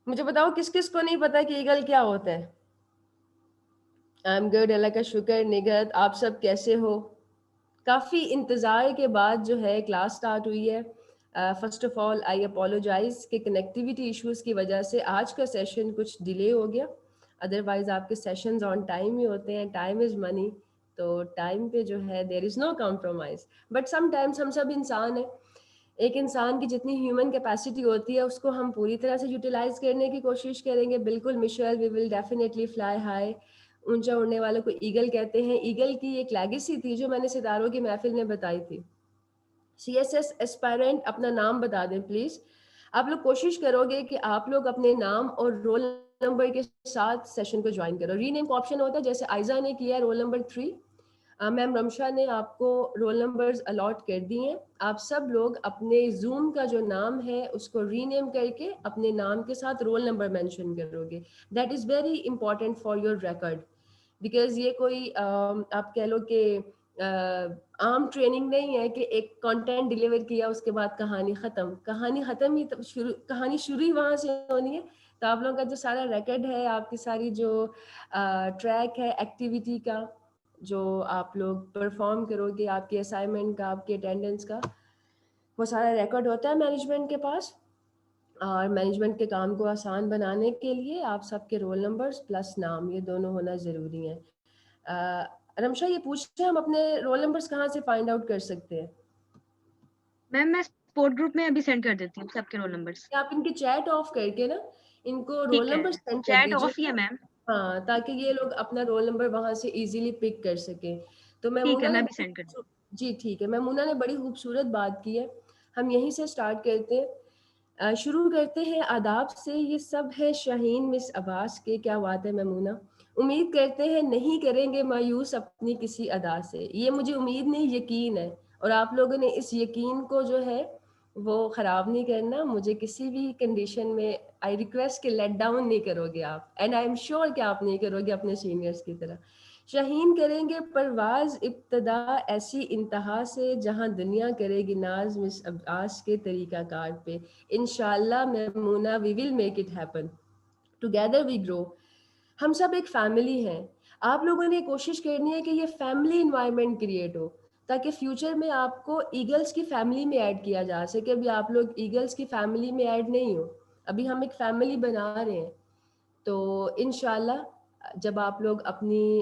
मुझे बताओ किस किस को नहीं पता कि ईगल क्या होता है? आई एम गुड, अल्लाह का शुक्र। निगत, आप सब कैसे हो? काफ़ी इंतज़ार के बाद जो है क्लास स्टार्ट हुई है। First of all I apologise कि कनेक्टिविटी इश्यूज़ की वजह से आज का सेशन कुछ डिले हो गया। अदरवाइज़ आपके सेशंस ऑन टाइम ही होते हैं, टाइम इज़ मनी। तो टाइम पे जो है there is no compromise. But sometimes हम सब इंसान हैं। एक इंसान की जितनी ह्यूमन कैपेसिटी होती है उसको हम पूरी तरह से यूटिलाइज करने की कोशिश करेंगे। बिल्कुल Michelle, we will definitely fly high. ऊंचा उड़ने वालों को ईगल कहते हैं। ईगल की एक लेगेसी थी जो मैंने सितारों की महफिल में बताई थी। सीएसएस एस्पायरेंट, अपना नाम बता दें प्लीज। आप लोग कोशिश करोगे कि आप लोग अपने नाम और रोल नंबर के साथ सेशन को ज्वाइन करो। रीनेम का ऑप्शन होता है, जैसे आयजा ने किया रोल नंबर 3। मैम रमशा ने आपको रोल नंबर्स अलॉट कर दिए हैं। आप सब लोग अपने जूम का जो नाम है उसको रीनेम करके अपने नाम के साथ रोल नंबर मेंशन करोगे। That is very important for your record. Because ये कोई आप कह लो कि आम ट्रेनिंग नहीं है कि एक कंटेंट डिलीवर किया उसके बाद कहानी ख़त्म। कहानी ख़त्म ही शुरू, कहानी शुरू ही वहाँ से होनी है। तो आप लोगों का जो सारा रिकॉर्ड है, आपकी सारी जो ट्रैक है एक्टिविटी का, जो आप लोग परफॉर्म करोगे, आपके असाइनमेंट का, आपके अटेंडेंस का, वो सारा रिकॉर्ड होता है मैनेजमेंट के पास। और मैनेजमेंट के काम को आसान बनाने के लिए आप सबके रोल नंबर्स प्लस नाम, ये दोनों होना ज़रूरी है। रमशा ये पूछ रहे हैं हम अपने रोल नंबर्स कहाँ से फाइंड आउट कर सकते हैं? मैम मैं स्पोर्ट ग्रुप में अभी सेंड कर देती हूँ सबके रोल नंबर्स। आप इनके चैट ऑफ करके ना इनको रोल ठीक है, नंबर सेंड कर चैट ऑफ ही है दीजिएगा। मैम। हाँ, ताकि ये लोग अपना रोल नंबर वहां से इजीली पिक कर सकें। तो ठीक है, मैमूना ने मैं अभी सेंड कर देती जी ठीक है, मैमूना ने बड़ी खूबसूरत बात की है। हम यहीं से स्टार्ट करते हैं। शुरू करते हैं आदाब से। ये सब है शाहीन मिस अब्बास के। क्या बात है मैमूना। उम्मीद करते हैं नहीं करेंगे मायूस अपनी किसी अदा से। ये मुझे उम्मीद नहीं, यकीन है। और आप लोगों ने इस यकीन को जो है वो ख़राब नहीं करना। मुझे किसी भी कंडीशन में आई रिक्वेस्ट कि लेट डाउन नहीं करोगे आप। एंड आई एम श्योर कि आप नहीं करोगे अपने सीनियर्स की तरह। शाहीन करेंगे परवाज इब्तदा ऐसी इंतहा से जहां दुनिया करेगी नाज मिस अब्बास के तरीका कार पे। इंशाल्लाह Maimoona, we will make it happen. Together we grow. हम सब एक फैमिली हैं। आप लोगों ने कोशिश करनी है कि ये फैमिली इन्वायरमेंट क्रिएट हो, ताकि फ्यूचर में आपको ईगल्स की फैमिली में ऐड किया जा सके। अभी आप लोग ईगल्स की फैमिली में ऐड नहीं हो, अभी हम एक फैमिली बना रहे हैं। तो इंशाल्लाह जब आप लोग अपनी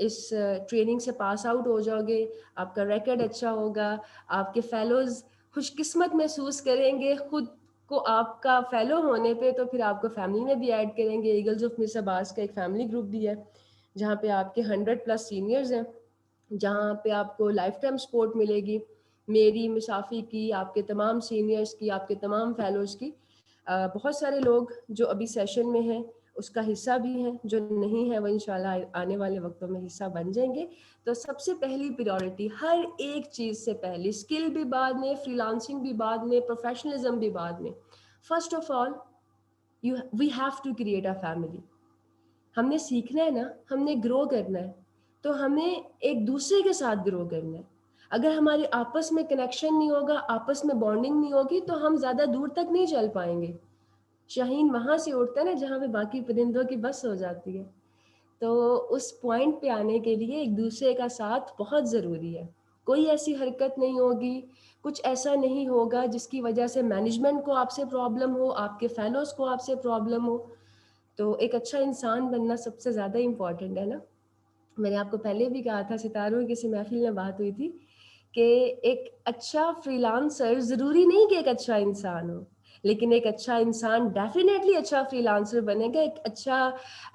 इस ट्रेनिंग से पास आउट हो जाओगे, आपका रिकॉर्ड अच्छा होगा, आपके फेलोज खुशकिस्मत महसूस करेंगे खुद को आपका फेलो होने पे, तो फिर आपको फैमिली में भी ऐड करेंगे। ईगल्स ऑफ मिस अब्बास का एक फैमिली ग्रुप भी है जहाँ पे आपके 100+ सीनियर्स हैं, जहाँ पे आपको लाइफ टाइम सपोर्ट मिलेगी। मेरी, मुसाफी की, आपके तमाम सीनियर्स की, आपके तमाम फेलोज की। बहुत सारे लोग जो अभी सेशन में हैं उसका हिस्सा भी हैं, जो नहीं है वो इंशाल्लाह आने वाले वक्तों में हिस्सा बन जाएंगे। तो सबसे पहली प्रायोरिटी, हर एक चीज़ से पहले, स्किल भी बाद में, फ्रीलांसिंग भी बाद में, प्रोफेशनलिज्म भी बाद में, first of all you we have to create a family. हमने सीखना है ना, हमने ग्रो करना है, तो हमें एक दूसरे के साथ ग्रो करना है। अगर हमारे आपस में कनेक्शन नहीं होगा, आपस में बॉन्डिंग नहीं होगी, तो हम ज़्यादा दूर तक नहीं चल पाएंगे। शाहीन वहाँ से उड़ता है ना जहाँ पे बाकी परिंदों की बस हो जाती है। तो उस पॉइंट पे आने के लिए एक दूसरे का साथ बहुत ज़रूरी है। कोई ऐसी हरकत नहीं होगी, कुछ ऐसा नहीं होगा जिसकी वजह से मैनेजमेंट को आपसे प्रॉब्लम हो, आपके फेलोज को आपसे प्रॉब्लम हो। तो एक अच्छा इंसान बनना सबसे ज़्यादा इम्पोर्टेंट है ना। मैंने आपको पहले भी कहा था, सितारों की किसी महफिल में बात हुई थी कि एक अच्छा फ्रीलांसर ज़रूरी नहीं कि एक अच्छा इंसान हो, लेकिन एक अच्छा इंसान डेफिनेटली अच्छा फ्रीलांसर बनेगा, एक अच्छा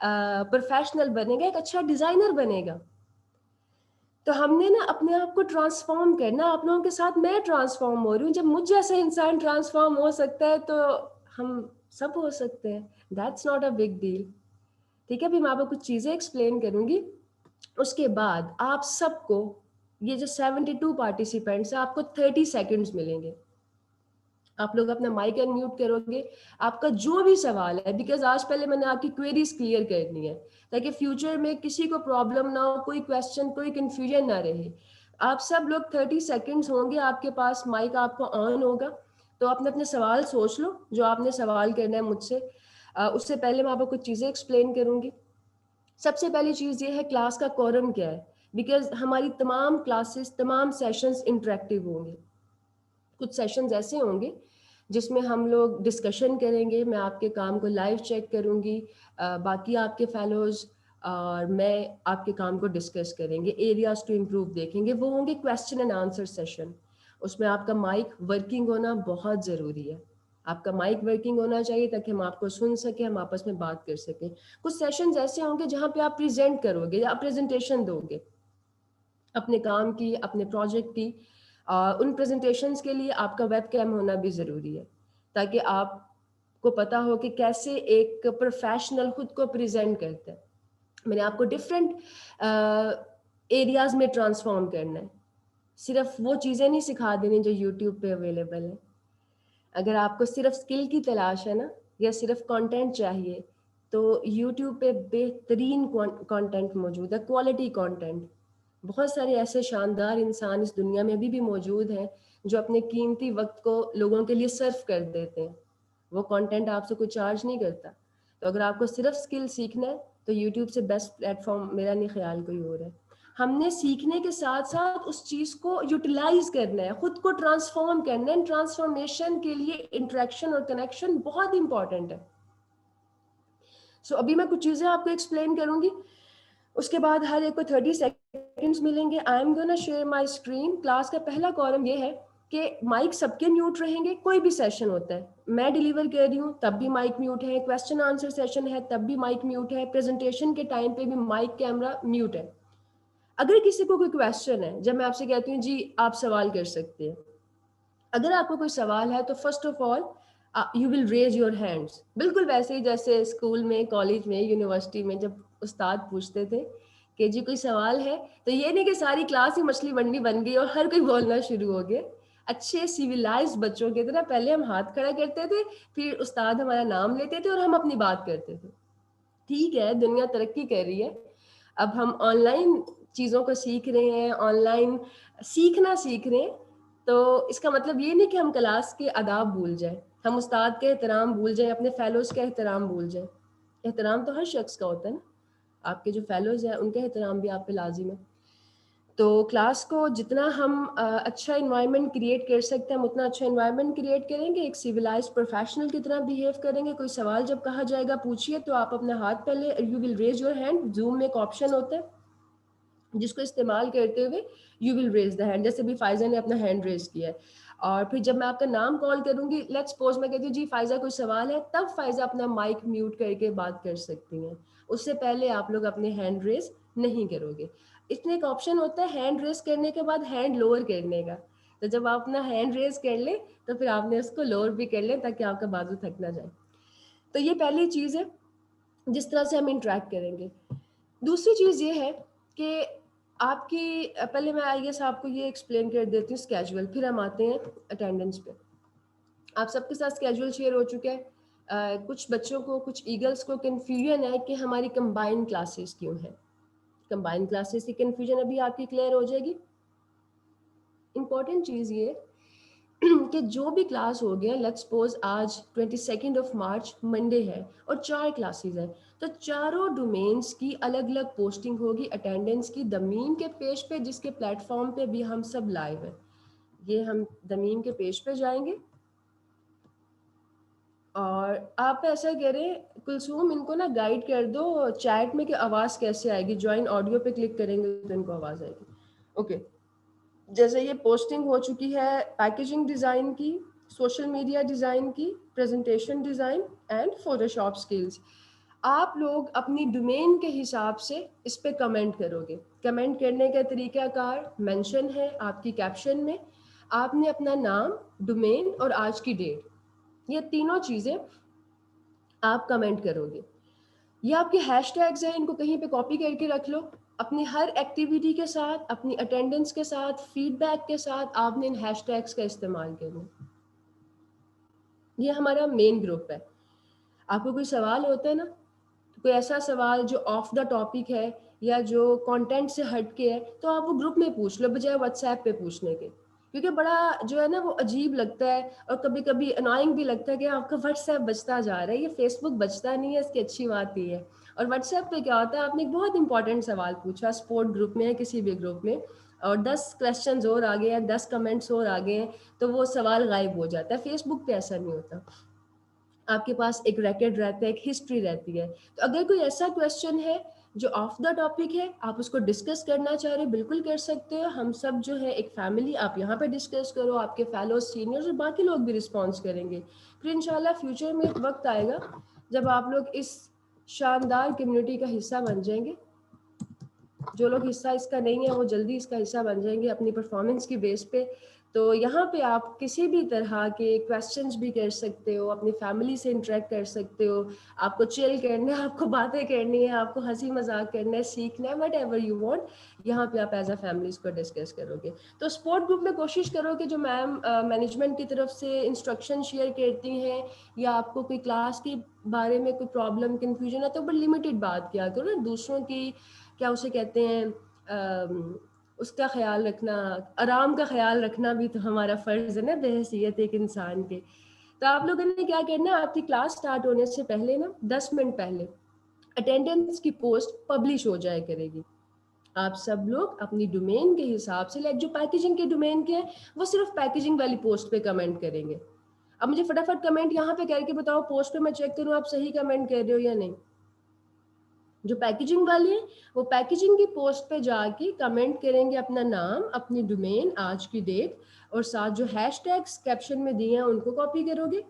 प्रोफेशनल बनेगा, एक अच्छा डिज़ाइनर बनेगा। तो हमने ना अपने आप को ट्रांसफॉर्म करना। आप लोगों के साथ मैं ट्रांसफॉर्म हो रही हूँ। जब मुझ जैसा इंसान ट्रांसफॉर्म हो सकता है तो हम सब हो सकते हैं। That's not a big deal. ठीक है, अभी मैं आपको कुछ चीज़ें एक्सप्लेन करूंगी। उसके बाद आप सबको, ये जो 72 पार्टिसिपेंट्स हैं, आपको 30 सेकंड्स मिलेंगे। आप लोग अपना माइक अनम्यूट करोगे, आपका जो भी सवाल है, बिकॉज आज पहले मैंने आपकी क्वेरीज क्लियर करनी है ताकि फ्यूचर में किसी को प्रॉब्लम ना हो, कोई क्वेश्चन, कोई कंफ्यूजन ना रहे। आप सब लोग 30 सेकंड्स होंगे, आपके पास माइक आपका ऑन होगा। तो आपने अपने सवाल सोच लो, जो आपने सवाल करना है मुझसे। उससे पहले मैं आपको कुछ चीज़ें एक्सप्लेन करूँगी। सबसे पहली चीज़ ये है क्लास का कोरम क्या है, बिकॉज़ हमारी तमाम क्लासेस, तमाम सेशंस इंटरैक्टिव होंगे। कुछ सेशंस ऐसे होंगे जिसमें हम लोग डिस्कशन करेंगे, मैं आपके काम को लाइव चेक करूँगी, बाकी आपके फेलोज़ और मैं आपके काम को डिस्कस करेंगे, एरियाज़ टू इम्प्रूव देखेंगे, वो होंगे क्वेश्चन एंड आंसर सेशन। उसमें आपका माइक वर्किंग होना बहुत ज़रूरी है। आपका माइक वर्किंग होना चाहिए ताकि हम आपको सुन सकें, हम आपस में बात कर सकें। कुछ सेशंस ऐसे होंगे जहाँ पे आप प्रेज़ेंट करोगे या प्रेज़ेंटेशन दोगे अपने काम की, अपने प्रोजेक्ट की। उन प्रेजेंटेशंस के लिए आपका वेब कैम होना भी ज़रूरी है, ताकि आपको पता हो कि कैसे एक प्रोफेशनल खुद को प्रेजेंट करते हैं। मैंने आपको डिफरेंट एरियाज में ट्रांसफॉर्म करना है, सिर्फ वो चीज़ें नहीं सिखा देनी जो यूट्यूब पे अवेलेबल है। अगर आपको सिर्फ स्किल की तलाश है ना, या सिर्फ कंटेंट चाहिए, तो यूट्यूब पे बेहतरीन कंटेंट मौजूद है, क्वालिटी कंटेंट। बहुत सारे ऐसे शानदार इंसान इस दुनिया में अभी भी मौजूद हैं जो अपने कीमती वक्त को लोगों के लिए सर्व कर देते हैं। वो कंटेंट आपसे कोई चार्ज नहीं करता। तो अगर आपको सिर्फ स्किल सीखना है तो यूट्यूब से बेस्ट प्लेटफॉर्म मेरा नहीं ख्याल कोई और है। हमने सीखने के साथ साथ उस चीज़ को यूटिलाइज करना है, खुद को ट्रांसफॉर्म करना है। ट्रांसफॉर्मेशन के लिए इंटरेक्शन और कनेक्शन बहुत इंपॉर्टेंट है। अभी मैं कुछ चीज़ें आपको एक्सप्लेन करूंगी, उसके बाद हर एक को 30 सेकंड्स मिलेंगे। I am gonna share my screen. Class का पहला कॉलम ये है कि माइक सबके म्यूट रहेंगे, कोई भी सेशन होता है, मैं डिलीवर कर रही हूँ तब भी माइक म्यूट है, क्वेश्चन आंसर सेशन है तब भी माइक म्यूट है, प्रेजेंटेशन के टाइम पे भी माइक कैमरा म्यूट है। अगर किसी को कोई क्वेश्चन है, जब मैं आपसे कहती हूँ जी आप सवाल कर सकते हैं, अगर आपको कोई सवाल है तो first of all you will raise your hands, बिल्कुल वैसे ही जैसे स्कूल में, कॉलेज में, यूनिवर्सिटी में जब उस्ताद पूछते थे कि जी कोई सवाल है, तो ये नहीं कि सारी क्लास ही मछली मंडी बन गई और हर कोई बोलना शुरू हो गया। अच्छे सिविलाइज्ड बच्चों की तरह पहले हम हाथ खड़ा करते थे, फिर उस्ताद हमारा नाम लेते थे और हम अपनी बात करते थे। ठीक है, दुनिया तरक्की कर रही है, अब हम ऑनलाइन चीज़ों को सीख रहे हैं, ऑनलाइन सीखना सीख रहे हैं, तो इसका मतलब ये नहीं कि हम क्लास के आदाब भूल जाएं, हम उस्ताद का एहतराम भूल जाएं, अपने फेलोज़ का एहतराम भूल जाएं। एहतराम तो हर शख्स का होता है ना, आपके जो फेलोज़ हैं उनका एहतराम भी आप पे लाजिम है। तो क्लास को जितना हम अच्छा इन्वायरमेंट क्रिएट कर सकते हैं हम उतना अच्छा इन्वायरमेंट क्रिएट करेंगे, एक सिविलाइज्ड प्रोफेशनल की तरह बिहेव करेंगे। कोई सवाल जब कहा जाएगा पूछिए तो आप अपना हाथ पहले, you will raise your hand. Zoom में एक ऑप्शन होता है जिसको इस्तेमाल करते हुए you will raise the hand, जैसे भी फायजा ने अपना हैंड रेज किया है। और फिर जब मैं आपका नाम कॉल करूंगी, लेट्स सपोज मैं कहती हूँ जी फायजा कोई सवाल है, तब फायजा अपना माइक म्यूट करके बात कर सकती हैं। उससे पहले आप लोग अपने हैंड रेज नहीं करोगे। इसमें एक ऑप्शन होता है हैंड रेज करने के बाद हैंड लोअर करने का, तो जब आप अपना हैंड रेज कर ले तो फिर आपने उसको लोअर भी कर ले ताकि आपका बाजू थक ना जाए। तो ये पहली चीज़ है जिस तरह से हम इंटरेक्ट करेंगे। दूसरी चीज़ ये है कि आपकी पहले मैं आई गेस आपको ये एक्सप्लेन कर देती हूँ स्केजुअल, फिर हम आते हैं अटेंडेंस पे। आप सबके साथ स्केजुअल शेयर हो चुका है। कुछ बच्चों को, कुछ ईगल्स को कन्फ्यूजन है कि हमारी कंबाइंड क्लासेस क्यों हैं। कंबाइंड क्लासेस की कन्फ्यूजन अभी आपकी क्लियर हो जाएगी। इंपॉर्टेंट चीज़ ये कि जो भी क्लास हो गया, लेट्स सपोज आज 22 ऑफ मार्च मंडे है और 4 क्लासेस हैं, तो चारों डोमेन्स की अलग अलग पोस्टिंग होगी अटेंडेंस की दमीम के पेज पे, जिसके प्लेटफॉर्म पे भी हम सब लाइव हैं। ये हम दमीम के पेज पे जाएंगे और आप ऐसा करें कुलसूम, इनको ना गाइड कर दो चैट में कि आवाज़ कैसे आएगी। ज्वाइन ऑडियो पे क्लिक करेंगे तो इनको आवाज़ आएगी। ओके, जैसे ये पोस्टिंग हो चुकी है पैकेजिंग डिज़ाइन की, सोशल मीडिया डिज़ाइन की, presentation design and Photoshop skills. आप लोग अपनी डोमेन के हिसाब से इस पे कमेंट करोगे। कमेंट करने का तरीकाकार मेंशन है आपकी कैप्शन में। आपने अपना नाम, डोमेन और आज की डेट, ये तीनों चीज़ें आप कमेंट करोगे। ये आपके हैशटैग्स हैं, इनको कहीं पे कॉपी करके रख लो। अपनी हर एक्टिविटी के साथ, अपनी अटेंडेंस के साथ, फीडबैक के साथ आपने इन हैशटैग्स का इस्तेमाल करना। ये हमारा मेन ग्रुप है। आपको कोई सवाल होता है ना, तो कोई ऐसा सवाल जो ऑफ द टॉपिक है या जो कंटेंट से हट के है, तो आप वो ग्रुप में पूछ लो बजाय व्हाट्सएप पे पूछने के। क्योंकि बड़ा जो है ना वो अजीब लगता है और कभी-कभी अनोइंग भी लगता है कि आपका व्हाट्सएप बजता जा रहा है, ये फेसबुक बजता नहीं है, इसकी अच्छी बात ये है। और व्हाट्सएप पे क्या होता है, आपने एक बहुत इंपॉर्टेंट सवाल पूछा स्पोर्ट ग्रुप में या किसी भी ग्रुप में और 10 क्वेश्चंस और आ गए हैं, 10 कमेंट्स और आ गए हैं, तो वो सवाल गायब हो जाता है। फेसबुक पे ऐसा नहीं होता। आपके पास एक रिकॉर्ड रहता है, एक हिस्ट्री रहती है। तो अगर कोई ऐसा क्वेश्चन है जो ऑफ द टॉपिक है, आप उसको डिस्कस करना चाह रहे हो, बिल्कुल कर सकते हो। हम सब जो है एक फैमिली, आप यहाँ पे डिस्कस करो, आपके फेलोज, सीनियर्स और बाकी लोग भी रिस्पॉन्स करेंगे। फिर इंशाल्लाह फ्यूचर में एक वक्त आएगा जब आप लोग इस शानदार कम्युनिटी का हिस्सा बन जाएंगे। जो लोग हिस्सा इसका नहीं है वो जल्दी इसका हिस्सा बन जाएंगे अपनी परफॉर्मेंस की बेस पे। तो यहाँ पे आप किसी भी तरह के क्वेश्चंस भी कर सकते हो, अपनी फैमिली से इंटरेक्ट कर सकते हो, आपको चिल करना है, आपको बातें करनी है, आपको हंसी मजाक करना है, सीखना है, वट एवर यू वॉन्ट, यहाँ पे आप एज अ फैमिली इसको डिस्कस करोगे। तो स्पोर्ट ग्रुप में कोशिश करो कि जो मैम मैनेजमेंट की तरफ से इंस्ट्रक्शन शेयर करती हैं या आपको कोई क्लास के बारे में कोई प्रॉब्लम कन्फ्यूजन है तो बड़ी लिमिटेड बात किया करो ना, दूसरों की क्या उसे कहते हैं उसका ख्याल रखना, आराम का ख्याल रखना भी तो हमारा फ़र्ज़ है ना बहैसियत एक इंसान के। तो आप लोगों ने क्या करना, आपकी क्लास स्टार्ट होने से पहले ना 10 मिनट पहले अटेंडेंस की पोस्ट पब्लिश हो जाया करेगी। आप सब लोग अपनी डोमेन के हिसाब से, लाइक जो पैकेजिंग के डोमेन के हैं वो सिर्फ पैकेजिंग वाली पोस्ट पे कमेंट करेंगे। अब मुझे फटाफट कमेंट यहाँ पे करके बताओ, पोस्ट पे मैं चेक करूँ आप सही कमेंट कर रहे हो या नहीं। जो पैकेजिंग वाले हैं वो पैकेजिंग की पोस्ट पे जाके कमेंट करेंगे अपना नाम, अपनी डोमेन, आज की डेट और साथ जो हैशटैग्स कैप्शन में दिए हैं उनको कॉपी करोगे।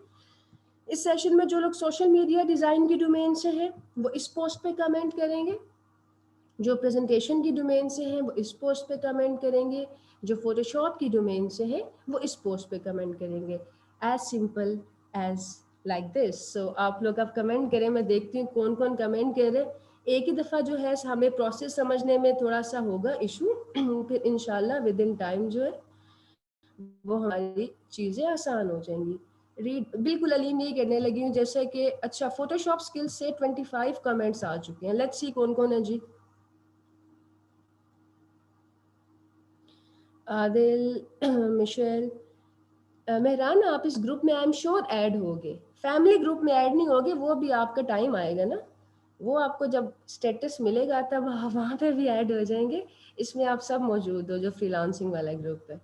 इस सेशन में जो लोग सोशल मीडिया डिज़ाइन की डोमेन से हैं वो इस पोस्ट पे कमेंट करेंगे, जो प्रेजेंटेशन की डोमेन से हैं वो इस पोस्ट पे कमेंट करेंगे, जो फोटोशॉप की डोमेन से है वो इस पोस्ट पे कमेंट करेंगे। As simple as like this. So आप लोग अब कमेंट करें, मैं देखती हूँ कौन कौन कमेंट कर रहे हैं। एक ही दफ़ा जो है हमें प्रोसेस समझने में थोड़ा सा होगा इशू फिर इंशाल्लाह विद इन टाइम जो है वो हमारी चीज़ें आसान हो जाएंगी। रीड बिल्कुल अलीम यही करने लगी हूँ जैसे कि अच्छा फोटोशॉप स्किल्स से 25 कमेंट्स आ चुके हैं। लेट्स सी कौन कौन है जी। आदिल मिशेल, मेहरान आप इस ग्रुप में आई एम श्योर ऐड होगे। फैमिली ग्रुप में ऐड नहीं होगे, वो भी आपका टाइम आएगा ना, वो आपको जब स्टेटस मिलेगा तब वहाँ पे भी ऐड हो जाएंगे। इसमें आप सब मौजूद हो जो फ्रीलांसिंग वाला ग्रुप है।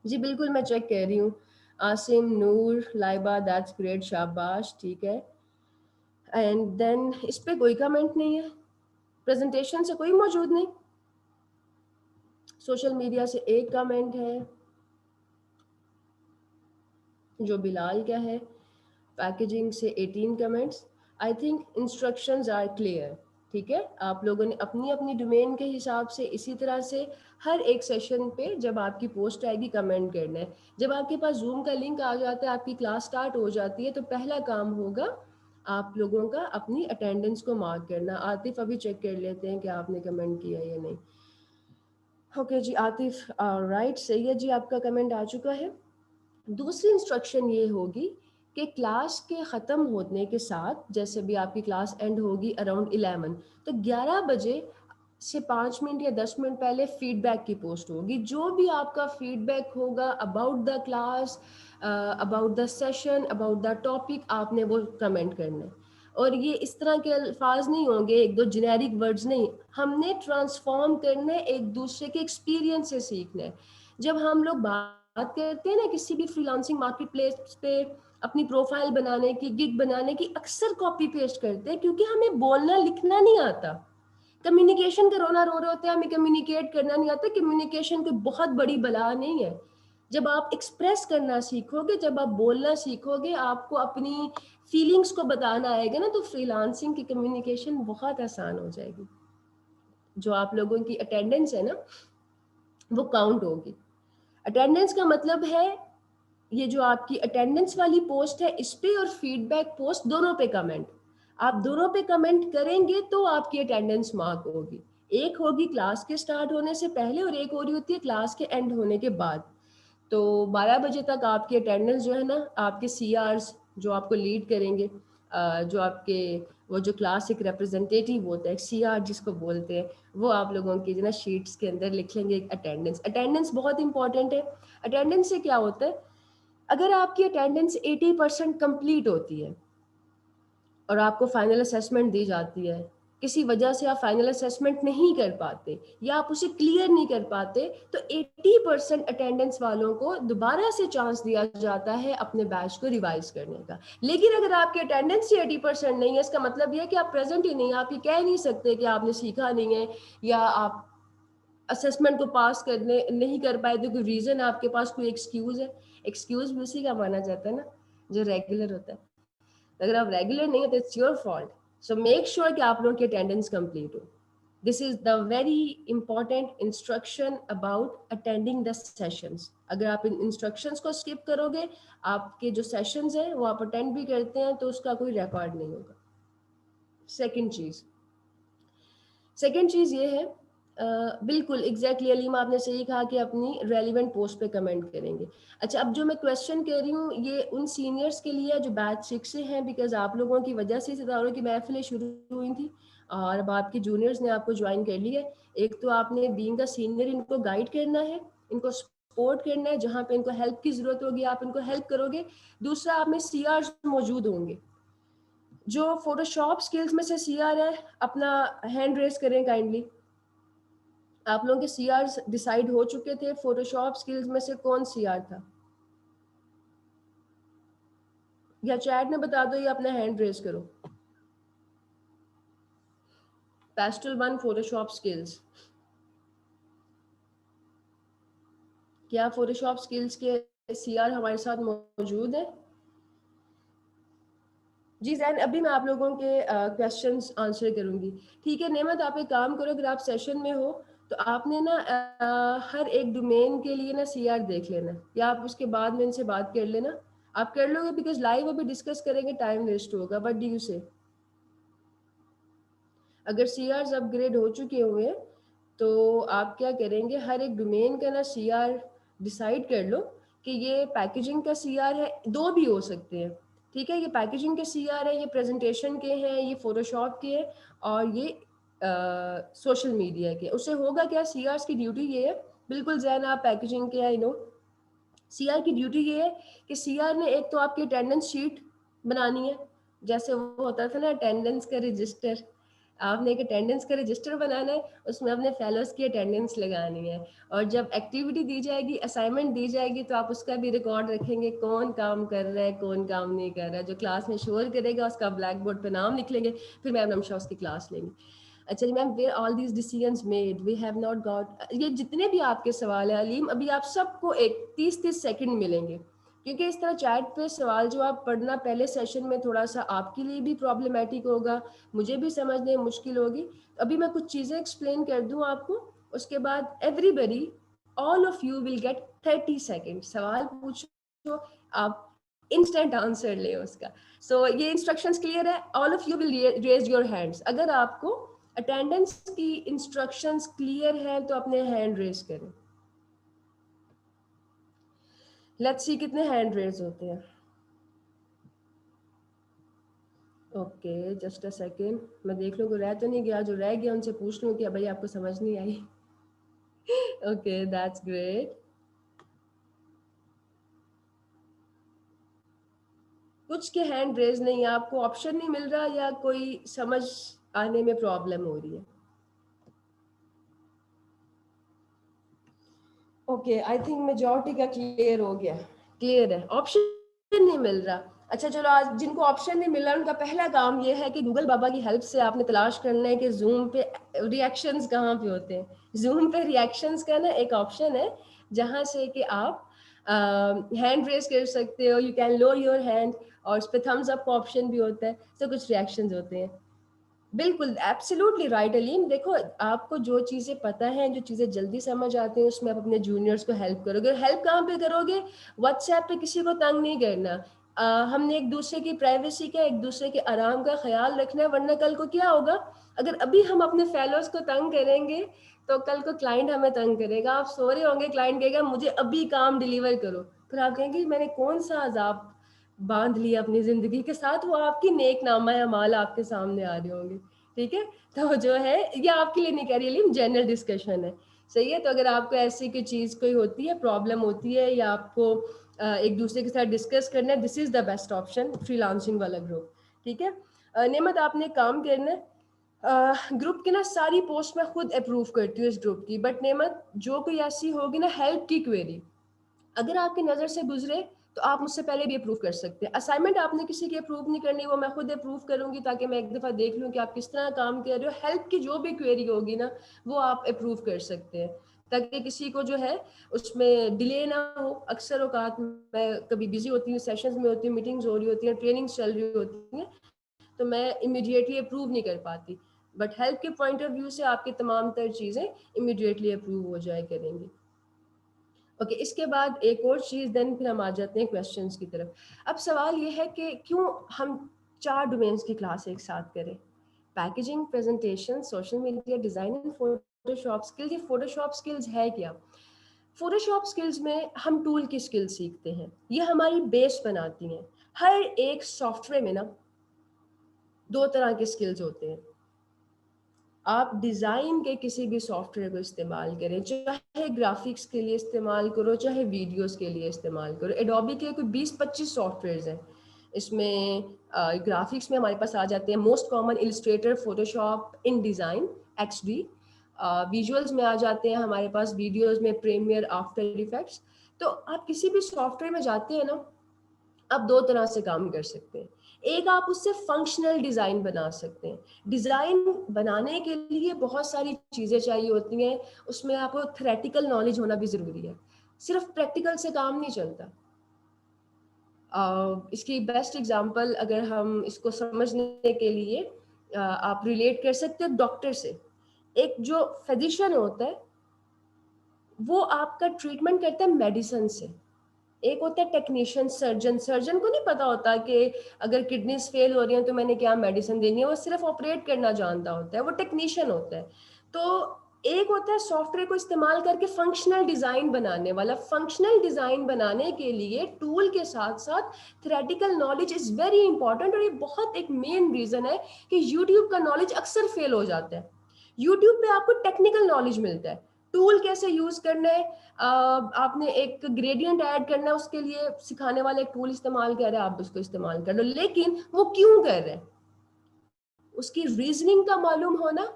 जी बिल्कुल मैं चेक कर रही हूँ। आसिम, नूर, लाइबा, दैट्स ग्रेट, शाबाश, ठीक है। एंड देन इस पे कोई कमेंट नहीं है, प्रेजेंटेशन से कोई मौजूद नहीं, सोशल मीडिया से एक कमेंट है जो बिलाल का है, पैकेजिंग से 18 comments. I think instructions are clear. ठीक है, आप लोगों ने अपनी अपनी डोमेन के हिसाब से इसी तरह से हर एक सेशन पे जब आपकी पोस्ट आएगी कमेंट करना है। जब आपके पास जूम का लिंक आ जाता है, आपकी क्लास स्टार्ट हो जाती है, तो पहला काम होगा आप लोगों का अपनी अटेंडेंस को मार्क करना। आतिफ अभी चेक कर लेते हैं कि आपने कमेंट किया या नहीं। ओके जी आतिफ, राइट, सही है जी, आपका कमेंट आ चुका है। दूसरी इंस्ट्रक्शन ये होगी कि क्लास के ख़त्म होने के साथ, जैसे भी आपकी क्लास एंड होगी अराउंड 11, तो 11 बजे से 5 मिनट या 10 मिनट पहले फीडबैक की पोस्ट होगी। जो भी आपका फीडबैक होगा about the class, about the session, about the topic, आपने वो कमेंट करना है। और ये इस तरह के अल्फाज नहीं होंगे, एक दो जेनेरिक वर्ड्स नहीं, हमने ट्रांसफॉर्म करना है, एक दूसरे के एक्सपीरियंस से सीखना है। जब हम लोग बात करते हैं ना किसी भी फ्रीलांसिंग मार्केट प्लेस पे अपनी प्रोफाइल बनाने की, गिग बनाने की, अक्सर कॉपी पेस्ट करते हैं क्योंकि हमें बोलना लिखना नहीं आता। कम्युनिकेशन का रोना रो रहे होते हैं, हमें कम्युनिकेट करना नहीं आता। कम्युनिकेशन कोई बहुत बड़ी बला नहीं है। जब आप एक्सप्रेस करना सीखोगे, जब आप बोलना सीखोगे, आपको अपनी फीलिंग्स को बताना आएगा ना, तो फ्रीलांसिंग की कम्युनिकेशन बहुत आसान हो जाएगी। जो आप लोगों की अटेंडेंस है ना वो काउंट होगी। अटेंडेंस का मतलब है ये जो आपकी अटेंडेंस वाली पोस्ट है इस पे और फीडबैक पोस्ट दोनों पे कमेंट। आप दोनों पे कमेंट करेंगे तो आपकी अटेंडेंस मार्क होगी। एक होगी क्लास के स्टार्ट होने से पहले और एक हो रही होती है क्लास के एंड होने के बाद। तो 12 बजे तक आपकी अटेंडेंस जो है ना, आपके सीआरस जो आपको लीड करेंगे जो आपके वो जो क्लास एक रिप्रेजेंटेटिव होता है, सीआर जिसको बोलते हैं, वो आप लोगों की जो ना शीट्स के अंदर लिख लेंगे अटेंडेंस। अटेंडेंस बहुत इंपॉर्टेंट है। अटेंडेंस से क्या होता है, अगर आपकी अटेंडेंस 80% कंप्लीट होती है और आपको फाइनल असेसमेंट दी जाती है, किसी वजह से आप फाइनल असेसमेंट नहीं कर पाते या आप उसे क्लियर नहीं कर पाते, तो 80% अटेंडेंस वालों को दोबारा से चांस दिया जाता है अपने बैच को रिवाइज करने का। लेकिन अगर आपकी अटेंडेंस ही 80% नहीं है, इसका मतलब यह है कि आप प्रेजेंट ही नहीं, आप ये कह नहीं सकते कि आपने सीखा नहीं है या आप असेसमेंट को पास करने नहीं कर पाए, तो कोई रीजन आपके पास, कोई एक्सक्यूज है। एक्सक्यूज भी उसी का माना जाता है ना जो रेगुलर होता है। अगर आप रेगुलर नहीं है तो it's your fault. So make sure कि आप लोगों की अटेंडेंस कंप्लीट हो। This is the very important instruction about attending the sessions. अगर आप इन इंस्ट्रक्शंस को स्किप करोगे, आपके जो सेशंस हैं वो आप अटेंड भी करते हैं तो उसका कोई रिकॉर्ड नहीं होगा। सेकेंड चीज ये है, बिल्कुल एग्जैक्टली अलीम आपने सही कहा कि अपनी रेलिवेंट पोस्ट पे कमेंट करेंगे। अच्छा, अब जो मैं क्वेश्चन कह रही हूँ ये उन सीनियर्स के लिए जो बैच 6 से हैं, बिकॉज आप लोगों की वजह से सितारों की महफिलें शुरू हुई थी और अब आपके जूनियर्स ने आपको ज्वाइन कर लिया है। एक तो आपने बीइंग अ सीनियर इनको गाइड करना है, इनको सपोर्ट करना है, जहाँ पे इनको हेल्प की जरूरत होगी आप इनको हेल्प करोगे। दूसरा, आप में सीआर मौजूद होंगे। जो फोटोशॉप स्किल्स में से सीआर है, अपना हैंड रेस करें काइंडली। आप लोगों के सीआर डिसाइड हो चुके थे, फोटोशॉप स्किल्स में से कौन सीआर था, या चैट में बता दो या अपना हैंड रेस करो। पेस्टल 1 फोटोशॉप स्किल्स, क्या फोटोशॉप स्किल्स के सीआर हमारे साथ मौजूद है? जी जैन, अभी मैं आप लोगों के क्वेश्चंस आंसर करूंगी। ठीक है नेमत, आप एक काम करो, अगर आप सेशन में हो तो आपने ना हर एक डोमेन के लिए ना सीआर देख लेना, या आप उसके बाद में इनसे बात कर लेना। आप कर लोगे बिकॉज लाइव अभी डिस्कस करेंगे, टाइम वेस्ट होगा। बट डू यू से अगर सीआर अपग्रेड हो चुके हुए तो आप क्या करेंगे, हर एक डोमेन का ना सीआर डिसाइड कर लो कि ये पैकेजिंग का सीआर है, दो भी हो सकते हैं। ठीक है, ये पैकेजिंग के सीआर है, ये प्रेजेंटेशन के हैं, ये फोटोशॉप के हैं, और ये सोशल मीडिया के। उससे होगा क्या, सीआर की ड्यूटी ये है, बिल्कुल जैन आप पैकेजिंग के आई नो, सीआर की ड्यूटी ये है कि सीआर ने एक तो आपकी अटेंडेंस शीट बनानी है, जैसे वो होता था ना अटेंडेंस का रजिस्टर। आपने एक अटेंडेंस का रजिस्टर बनाना है, उसमें अपने फेलोज की अटेंडेंस लगानी है, और जब एक्टिविटी दी जाएगी, असाइनमेंट दी जाएगी, तो आप उसका भी रिकॉर्ड रखेंगे, कौन काम कर रहा है कौन काम नहीं कर रहा है। जो क्लास में शोर करेगा उसका ब्लैक बोर्ड पर नाम लिख लेंगे, फिर मैम नमशा उसकी क्लास लेंगे। अच्छा जी ma'am, were all these decisions made, we have not got, ये जितने भी आपके सवाल है अलीम, अभी आप सबको एक 30-30 सेकंड मिलेंगे, क्योंकि इस तरह चैट पे सवाल जो आप पढ़ना पहले सेशन में थोड़ा सा आपके लिए भी प्रॉब्लमेटिक होगा, मुझे भी समझने में मुश्किल होगी। अभी मैं कुछ चीज़ें एक्सप्लेन कर दूं आपको, उसके बाद everybody, all of you will get 30 second. सवाल पूछो, आप इंस्टेंट आंसर ले उसका। सो ये इंस्ट्रक्शंस क्लियर है, all of you will raise your hands. अगर आपको अटेंडेंस की इंस्ट्रक्शंस क्लियर है तो अपने हैंड रेज करें। लेट्स सी कितने हैंड रेज होते हैं। ओके जस्ट अ सेकेंड, मैं देख लूँ कोई रह तो नहीं गया, जो रह गया उनसे पूछ लूँ कि भाई आपको समझ नहीं आई। Okay that's great. कुछ के हैंड रेज नहीं, आपको ऑप्शन नहीं मिल रहा या कोई समझ आने में प्रॉब्लम हो रही है? ओके आई थिंक मेजॉरिटी का क्लियर हो गया। क्लियर है, ऑप्शन नहीं मिल रहा। अच्छा चलो, आज जिनको ऑप्शन नहीं मिल रहा उनका पहला काम ये है कि गूगल बाबा की हेल्प से आपने तलाश करना है कि जूम पे रिएक्शंस कहाँ पे होते हैं। जूम पे रिएक्शंस का ना एक ऑप्शन है जहाँ से कि आप हैंड रेज कर सकते हो, you can lower your hand, और उस पर थम्स अप का ऑप्शन भी होता है, तो कुछ रिएक्शंस होते हैं। बिल्कुल एब्सोल्युटली राइट अलीम। देखो, आपको जो चीज़ें पता है, जो चीज़ें जल्दी समझ आती हैं, उसमें आप अपने जूनियर्स को हेल्प करोगे। हेल्प कहाँ पे करोगे? व्हाट्सएप पे किसी को तंग नहीं करना। हमने एक दूसरे की प्राइवेसी का, एक दूसरे के आराम का ख्याल रखना है, वरना कल को क्या होगा, अगर अभी हम अपने फेलोज को तंग करेंगे तो कल को क्लाइंट हमें तंग करेगा। आप सो रहे होंगे, क्लाइंट कहेगा मुझे अभी काम डिलीवर करो, फिर आप कहेंगे मैंने कौन सा अजाब बांध लिया अपनी ज़िंदगी के साथ, वो आपकी नेकनामा अमाल आपके सामने आ रहे होंगे, ठीक है? तो जो है, ये आपके लिए नहीं कह रही, लेकिन जनरल डिस्कशन है, सही है? तो अगर आपको ऐसी कोई चीज़ कोई होती है, प्रॉब्लम होती है, या आपको एक दूसरे के साथ डिस्कस करना है, this is the best option, freelancing वाला ग्रुप, ठीक है? नेमत, आपने एक काम करना है, ग्रुप की ना सारी पोस्ट मैं खुद अप्रूव करती हूँ इस ग्रुप की, बट नेमत जो कोई ऐसी होगी ना हेल्प की क्वेरी, अगर आपकी नज़र से गुजरे तो आप मुझसे पहले भी अप्रूव कर सकते हैं। असाइनमेंट आपने किसी की अप्रूव नहीं करनी, वो मैं खुद अप्रूव करूंगी, ताकि मैं एक दफ़ा देख लूँ कि आप किस तरह काम कर रहे हो। हेल्प की जो भी क्वेरी होगी ना, वो आप अप्रूव कर सकते हैं, ताकि किसी को जो है उसमें डिले ना हो। अक्सर औकात मैं कभी बिजी होती हूँ, सेशंस में होती हूँ, मीटिंग्स हो रही होती हैं, ट्रेनिंग्स चल रही होती हैं, तो मैं इमीडिएटली अप्रूव नहीं कर पाती, बट हेल्प के पॉइंट ऑफ व्यू से आपकी तमाम तर चीज़ें इमीडिएटली अप्रूव हो जाए करेंगी। ओके, इसके बाद एक और चीज़, देन फिर हम आ जाते हैं क्वेश्चंस की तरफ। अब सवाल ये है कि क्यों हम 4 डोमेन्स की क्लास एक साथ करें? Packaging, presentation, social media design and Photoshop skills. ये फोटोशॉप स्किल्स है क्या? फोटोशॉप स्किल्स में हम टूल की स्किल्स सीखते हैं, ये हमारी बेस बनाती हैं। हर एक सॉफ्टवेयर में ना 2 तरह के स्किल्स होते हैं। आप डिज़ाइन के किसी भी सॉफ्टवेयर को इस्तेमाल करें, चाहे ग्राफिक्स के लिए इस्तेमाल करो, चाहे वीडियोस के लिए इस्तेमाल करो। एडोबी के कोई 20-25 सॉफ्टवेयर्स हैं। इसमें ग्राफिक्स में हमारे पास आ जाते हैं मोस्ट कॉमन इलस्ट्रेटर, फोटोशॉप, इन डिज़ाइन, एक्सडी। विजुअल्स में आ जाते हैं हमारे पास, वीडियोस में प्रीमियर, आफ्टर इफेक्ट्स। तो आप किसी भी सॉफ्टवेयर में जाते हैं ना, आप 2 तरह से काम कर सकते हैं। एक, आप उससे फंक्शनल डिज़ाइन बना सकते हैं। डिज़ाइन बनाने के लिए बहुत सारी चीज़ें चाहिए होती हैं, उसमें आपको थ्योरेटिकल नॉलेज होना भी ज़रूरी है। सिर्फ प्रैक्टिकल से काम नहीं चलता। इसकी बेस्ट एग्जांपल अगर हम इसको समझने के लिए आप रिलेट कर सकते हो डॉक्टर से। एक जो फिजिशियन होता है, वो आपका ट्रीटमेंट करता है मेडिसिन से। एक होता है टेक्नीशियन, सर्जन। सर्जन को नहीं पता होता कि अगर किडनीज फेल हो रही हैं तो मैंने क्या मेडिसिन देनी है, वो सिर्फ ऑपरेट करना जानता होता है, वो टेक्नीशियन होता है। तो एक होता है सॉफ्टवेयर को इस्तेमाल करके फंक्शनल डिजाइन बनाने वाला। फंक्शनल डिजाइन बनाने के लिए टूल के साथ साथ theoretical knowledge is very important, और ये बहुत एक मेन रीजन है कि यूट्यूब का नॉलेज अक्सर फेल हो जाता है। यूट्यूब पे आपको टेक्निकल नॉलेज मिलता है, टूल कैसे यूज करना है, आपने एक ग्रेडियंट ऐड करना है, उसके लिए सिखाने वाला एक टूल इस्तेमाल कर रहा है, आप उसको इस्तेमाल कर लो। लेकिन वो क्यों कर रहे हैं, उसकी रीजनिंग का मालूम होना,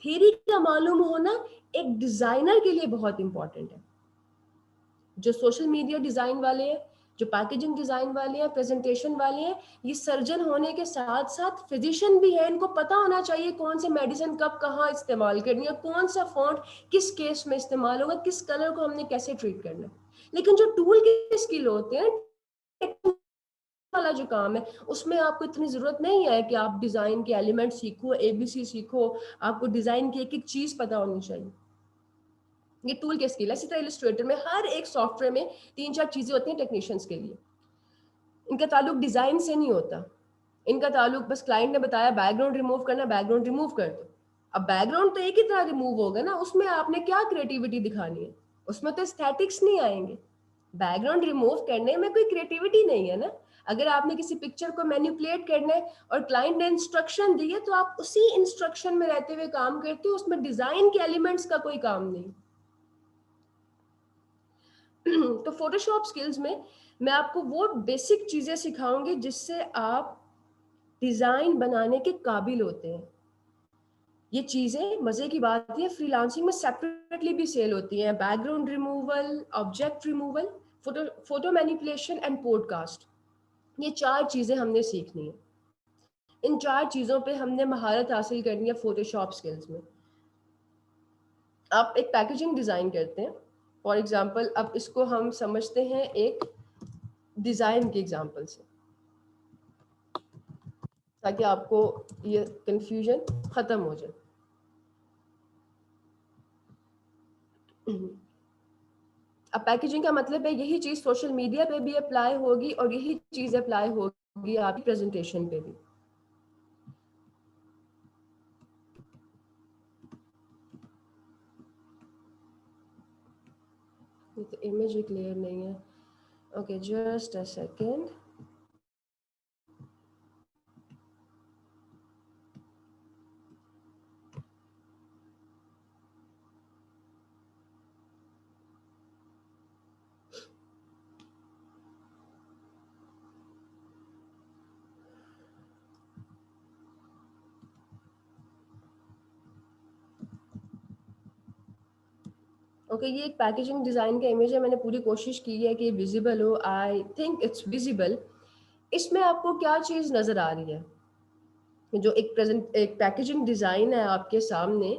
थ्योरी का मालूम होना एक डिजाइनर के लिए बहुत इंपॉर्टेंट है। जो सोशल मीडिया डिजाइन वाले हैं, जो पैकेजिंग डिजाइन वाले हैं, प्रेजेंटेशन वाले हैं, ये सर्जन होने के साथ साथ फिजिशियन भी है। इनको पता होना चाहिए कौन से मेडिसिन कब कहाँ इस्तेमाल करनी है, कौन सा फॉन्ट किस केस में इस्तेमाल होगा, किस कलर को हमने कैसे ट्रीट करना है। लेकिन जो टूल के स्किल होते हैं, टेक्निक वाला जो काम है, उसमें आपको इतनी जरूरत नहीं है कि आप डिजाइन के एलिमेंट सीखो, एबीसी सीखो। आपको डिजाइन की एक एक चीज पता होनी चाहिए। ये टूल के स्किल है। इसी तरह इलस्ट्रेटर में हर एक सॉफ्टवेयर में 3-4 चीजें होती हैं टेक्नीशियंस के लिए। इनका ताल्लुक डिजाइन से नहीं होता, इनका ताल्लुक बस क्लाइंट ने बताया बैकग्राउंड रिमूव करना, बैकग्राउंड रिमूव कर दो। अब बैकग्राउंड तो एक ही तरह रिमूव होगा ना, उसमें आपने क्या क्रिएटिविटी दिखानी है, उसमें तो एस्थेटिक्स नहीं आएंगे। बैकग्राउंड रिमूव करने में कोई क्रिएटिविटी नहीं है ना। अगर आपने किसी पिक्चर को मैनिपुलेट करना है और क्लाइंट ने इंस्ट्रक्शन दी है, तो आप उसी इंस्ट्रक्शन में रहते हुए काम करते हो, उसमें डिजाइन के एलिमेंट्स का कोई काम नहीं। तो फोटोशॉप स्किल्स में मैं आपको वो बेसिक चीजें सिखाऊंगी जिससे आप डिजाइन बनाने के काबिल होते हैं। ये चीजें मजे की बात है, फ्रीलांसिंग में सेपरेटली भी सेल होती हैं। Background removal, object removal, photo photo manipulation and podcast. ये 4 चीजें हमने सीखनी है। इन 4 चीजों पे हमने महारत हासिल करनी है फोटोशॉप स्किल्स में। आप एक पैकेजिंग डिजाइन करते हैं, फॉर एग्जांपल, अब इसको हम समझते हैं एक डिजाइन के एग्जांपल से, ताकि आपको ये कंफ्यूजन खत्म हो जाए। अब पैकेजिंग का मतलब है यही चीज सोशल मीडिया पे भी अप्लाई होगी और यही चीज अप्लाई होगी आपकी प्रेजेंटेशन पे भी। ये तो इमेज क्लियर नहीं है। Okay, just a second. Okay, ये एक पैकेजिंग डिज़ाइन का इमेज है, मैंने पूरी कोशिश की है कि विजिबल हो, आई थिंक इट्स विजिबल। इसमें आपको क्या चीज़ नज़र आ रही है? जो एक पैकेजिंग डिज़ाइन है आपके सामने,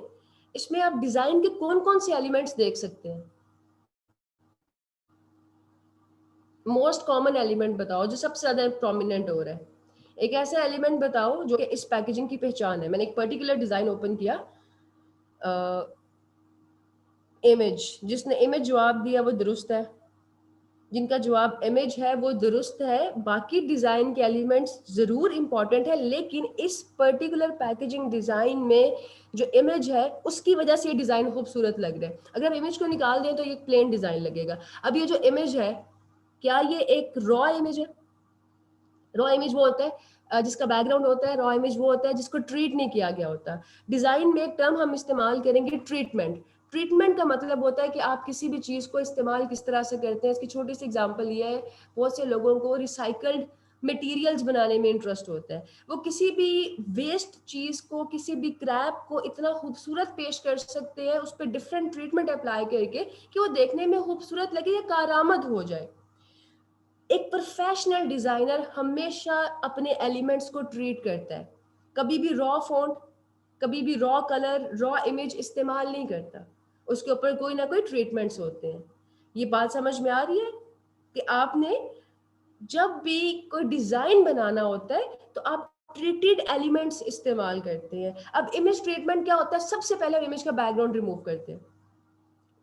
इसमें आप डिज़ाइन के कौन-कौन से एलिमेंट्स देख सकते हैं? मोस्ट कॉमन एलिमेंट बताओ जो सबसे ज़्यादा प्रोमिनेंट हो रहा है। एक ऐसा एलिमेंट बताओ जो कि इस पैकेजिंग की पहचान है। मैंने एक पर्टिकुलर डिज़ाइन ओपन किया, इमेज, जिसने इमेज जवाब दिया वो दुरुस्त है, जिनका जवाब इमेज है वो दुरुस्त है। बाकी डिज़ाइन के एलिमेंट्स ज़रूर इंपॉर्टेंट है, लेकिन इस पर्टिकुलर पैकेजिंग डिज़ाइन में जो इमेज है उसकी वजह से ये डिज़ाइन खूबसूरत लग रहा है। अगर हम इमेज को निकाल दें तो ये प्लेन डिज़ाइन लगेगा। अब ये जो इमेज है, क्या ये एक रॉ इमेज है? रॉ इमेज वो होता है जिसका बैकग्राउंड होता है, रॉ इमेज वो होता है जिसको ट्रीट नहीं किया गया होता। डिज़ाइन में एक टर्म हम इस्तेमाल करेंगे, ट्रीटमेंट। ट्रीटमेंट का मतलब होता है कि आप किसी भी चीज़ को इस्तेमाल किस तरह से करते हैं। इसकी छोटी सी एग्जांपल ये है, बहुत से लोगों को रिसाइकल्ड मटेरियल्स बनाने में इंटरेस्ट होता है। वो किसी भी वेस्ट चीज़ को, किसी भी क्रैप को इतना खूबसूरत पेश कर सकते हैं, उस पर डिफरेंट ट्रीटमेंट अप्लाई करके कि वो देखने में खूबसूरत लगे या कारआमद हो जाए। एक प्रोफेशनल डिजाइनर हमेशा अपने एलिमेंट्स को ट्रीट करता है, कभी भी रॉ फॉन्ट, कभी भी रॉ कलर, रॉ इमेज इस्तेमाल नहीं करता। उसके ऊपर कोई ना कोई ट्रीटमेंट्स होते हैं। ये बात समझ में आ रही है कि आपने जब भी कोई डिजाइन बनाना होता है तो आप ट्रीटेड एलिमेंट्स इस्तेमाल करते हैं। अब इमेज ट्रीटमेंट क्या होता है? सबसे पहले इमेज का बैकग्राउंड रिमूव करते हैं।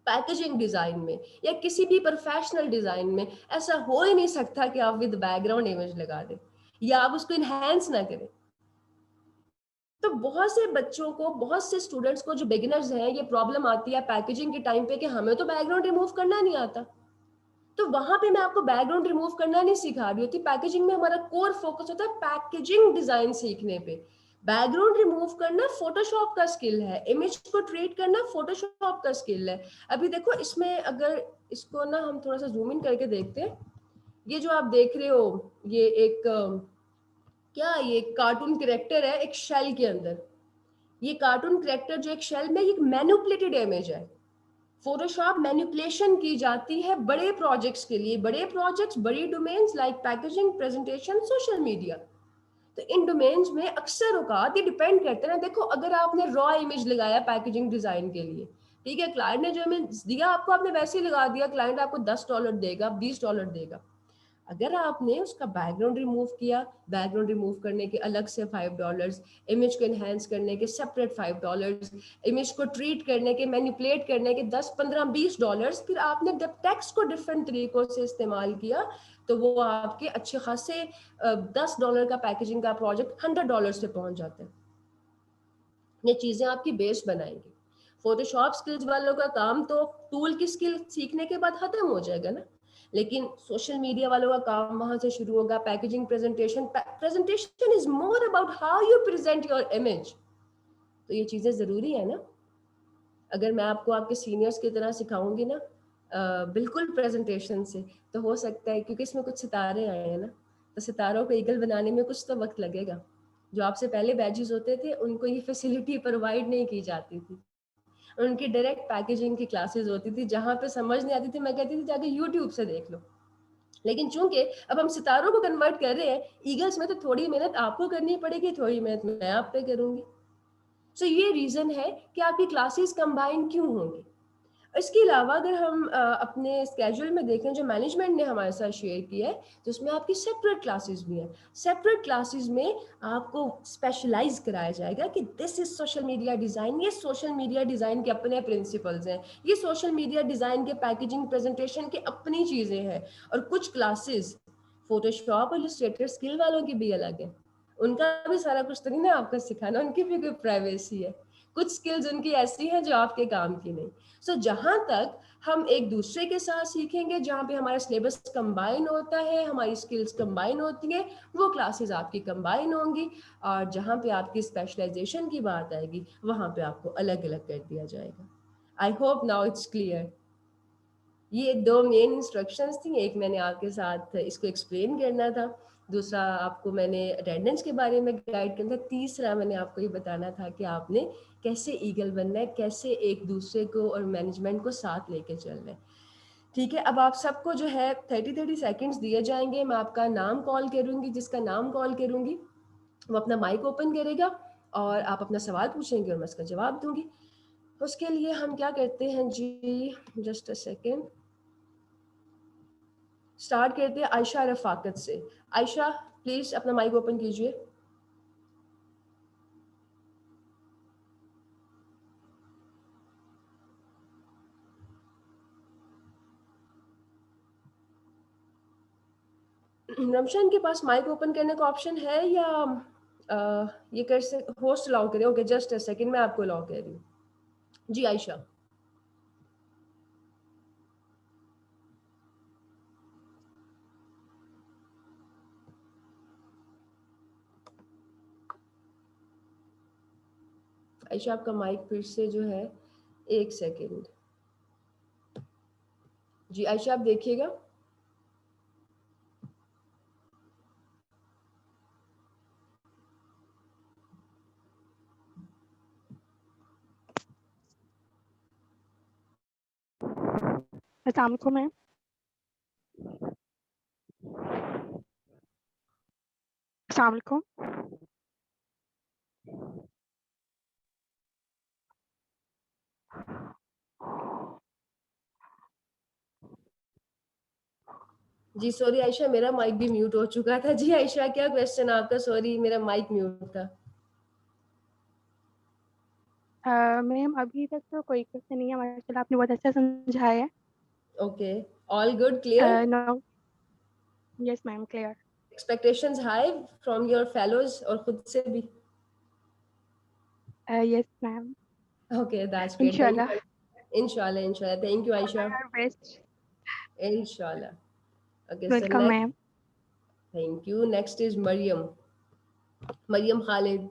पैकेजिंग डिजाइन में या किसी भी प्रोफेशनल डिजाइन में ऐसा हो ही नहीं सकता कि आप विद बैकग्राउंड इमेज लगा दें या आप उसको इनहेंस ना करें। तो बहुत से बच्चों को, बहुत से स्टूडेंट्स को जो बिगिनर्स हैं, ये प्रॉब्लम आती है पैकेजिंग के टाइम पे कि हमें तो बैकग्राउंड रिमूव करना नहीं आता। तो वहां पे मैं आपको बैकग्राउंड रिमूव करना नहीं सिखा रही होती। पैकेजिंग में हमारा कोर फोकस होता है पैकेजिंग डिजाइन सीखने पे। बैकग्राउंड रिमूव करना फोटोशॉप का स्किल है, इमेज को ट्रीट करना फोटोशॉप का स्किल है। अभी देखो इसमें, अगर इसको ना हम थोड़ा सा जूम इन करके देखते हैं, ये जो आप देख रहे हो, ये एक क्या, ये कार्टून कैरेक्टर है एक शेल के अंदर। ये कार्टून कैरेक्टर जो एक शेल में, एक मैनिपुलेटेड इमेज है। फोटोशॉप मैनिपुलेशन की जाती है बड़े प्रोजेक्ट्स के लिए, बड़े प्रोजेक्ट्स, बड़ी domains like packaging, presentation, social media. तो इन डोमेन्स में अक्सर औकात ये डिपेंड करते हैं ना। देखो, अगर आपने रॉ इमेज लगाया पैकेजिंग डिजाइन के लिए, ठीक है, क्लाइंट ने जो इमेज दिया आपको, आपने वैसे ही लगा दिया, क्लाइंट आपको $10 देगा, $20 देगा। अगर आपने उसका बैकग्राउंड रिमूव किया, बैकग्राउंड रिमूव करने के अलग से $5, इमेज को एनहेंस करने के सेपरेट $5, इमेज को ट्रीट करने के, मैनिपुलेट करने के 10, 15, $20, फिर आपने जब टेक्स्ट को डिफरेंट तरीकों से इस्तेमाल किया तो वो आपके अच्छे खासे $10 का पैकेजिंग का प्रोजेक्ट $100 से पहुंच जाता है। ये चीजें आपकी बेस बनाएंगी। फोटोशॉप स्किल्स वालों का काम तो टूल की स्किल सीखने के बाद खत्म हो जाएगा ना, लेकिन सोशल मीडिया वालों का काम वहां से शुरू होगा। Packaging, presentation, presentation is more about how you present your image. तो ये चीजें जरूरी है ना। अगर मैं आपको आपके सीनियर्स की तरह सिखाऊंगी ना, बिल्कुल प्रेजेंटेशन से, तो हो सकता है, क्योंकि इसमें कुछ सितारे आए हैं ना, तो सितारों को ईगल बनाने में कुछ तो वक्त लगेगा। जो आपसे पहले बैचेस होते थे उनको ये फैसिलिटी प्रोवाइड नहीं की जाती थी। उनकी डायरेक्ट पैकेजिंग की क्लासेस होती थी, जहाँ पे समझ नहीं आती थी मैं कहती थी जाके यूट्यूब से देख लो। लेकिन चूंकि अब हम सितारों को कन्वर्ट कर रहे हैं ईगल्स में, तो थोड़ी मेहनत आपको करनी पड़ेगी, थोड़ी मेहनत मैं आप पे करूंगी। सो ये रीजन है कि आपकी क्लासेस कंबाइन क्यों होंगी। इसके अलावा अगर हम अपने स्केड्यूल में देखें जो मैनेजमेंट ने हमारे साथ शेयर किया है, तो उसमें आपकी सेपरेट क्लासेस भी हैं। सेपरेट क्लासेस में आपको स्पेशलाइज कराया जाएगा कि this is social media design. ये सोशल मीडिया डिज़ाइन के अपने प्रिंसिपल्स हैं, ये सोशल मीडिया डिज़ाइन के पैकेजिंग, प्रेजेंटेशन के अपनी चीज़ें हैं। और कुछ क्लासेस फोटोशॉप और इलस्ट्रेटर स्किल वालों की भी अलग है। उनका भी सारा कुछ तो नहीं ना आपका सिखाना, उनकी भी कोई प्राइवेसी है। कुछ स्किल्स उनकी ऐसी हैं जो आपके काम की नहीं। सो जहाँ तक हम एक दूसरे के साथ सीखेंगे, जहाँ पे हमारा सिलेबस कंबाइन होता है, हमारी स्किल्स कंबाइन होती हैं, वो क्लासेस आपकी कंबाइन होंगी। और जहाँ पे आपकी स्पेशलाइजेशन की बात आएगी वहाँ पे आपको अलग अलग कर दिया जाएगा। I hope now it's clear. ये दो मेन इंस्ट्रक्शंस थी, एक मैंने आपके साथ इसको एक्सप्लेन करना था। दूसरा आपको मैंने अटेंडेंस के बारे में गाइड करना था, तीसरा मैंने आपको ये बताना था कि आपने कैसे ईगल बनना है, कैसे एक दूसरे को और मैनेजमेंट को साथ लेके चलना है। ठीक है, अब आप सबको जो है 30 सेकंड्स दिए जाएंगे। मैं आपका नाम कॉल करूंगी, जिसका नाम कॉल करूंगी वो अपना माइक ओपन करेगा और आप अपना सवाल पूछेंगे और मैं उसका जवाब दूंगी। उसके लिए हम क्या करते हैं जी, जस्ट अ सेकेंड, स्टार्ट करते हैं आयशा रफाकत से। आयशा प्लीज अपना माइक ओपन कीजिए। रमशान के पास माइक ओपन करने का ऑप्शन है या ये कर से होस्ट अलाउ करें? ओके जस्ट अ सेकेंड, मैं आपको अलाउ कर रही हूँ। जी आयशा। आयशा आपका माइक फिर से जो है, एक सेकेंड। जी आयशा आप देखिएगा। अस्सलाम वालेकुम मैम। अस्सलाम वालेकुम। जी सॉरी आयशा, मेरा माइक भी म्यूट हो चुका था। जी आयशा क्या क्वेश्चन आपका? सॉरी मेरा माइक म्यूट था। मैम अभी तक तो कोई क्वेश्चन नहीं है, माशाल्लाह आपने बहुत अच्छा समझाया है। Okay, all good, clear? No, yes ma'am, clear. Expectations high from your fellows और खुद से भी? Yes ma'am, okay that's great, thank इंशाल्लाह। यू। इंशाल्लाह इंशाल्लाह, थैंक यू आयशा। बेस्ट। इंशाल्लाह। Okay so welcome next, ma'am. Thank you, next is Mariam. Mariam Khalid.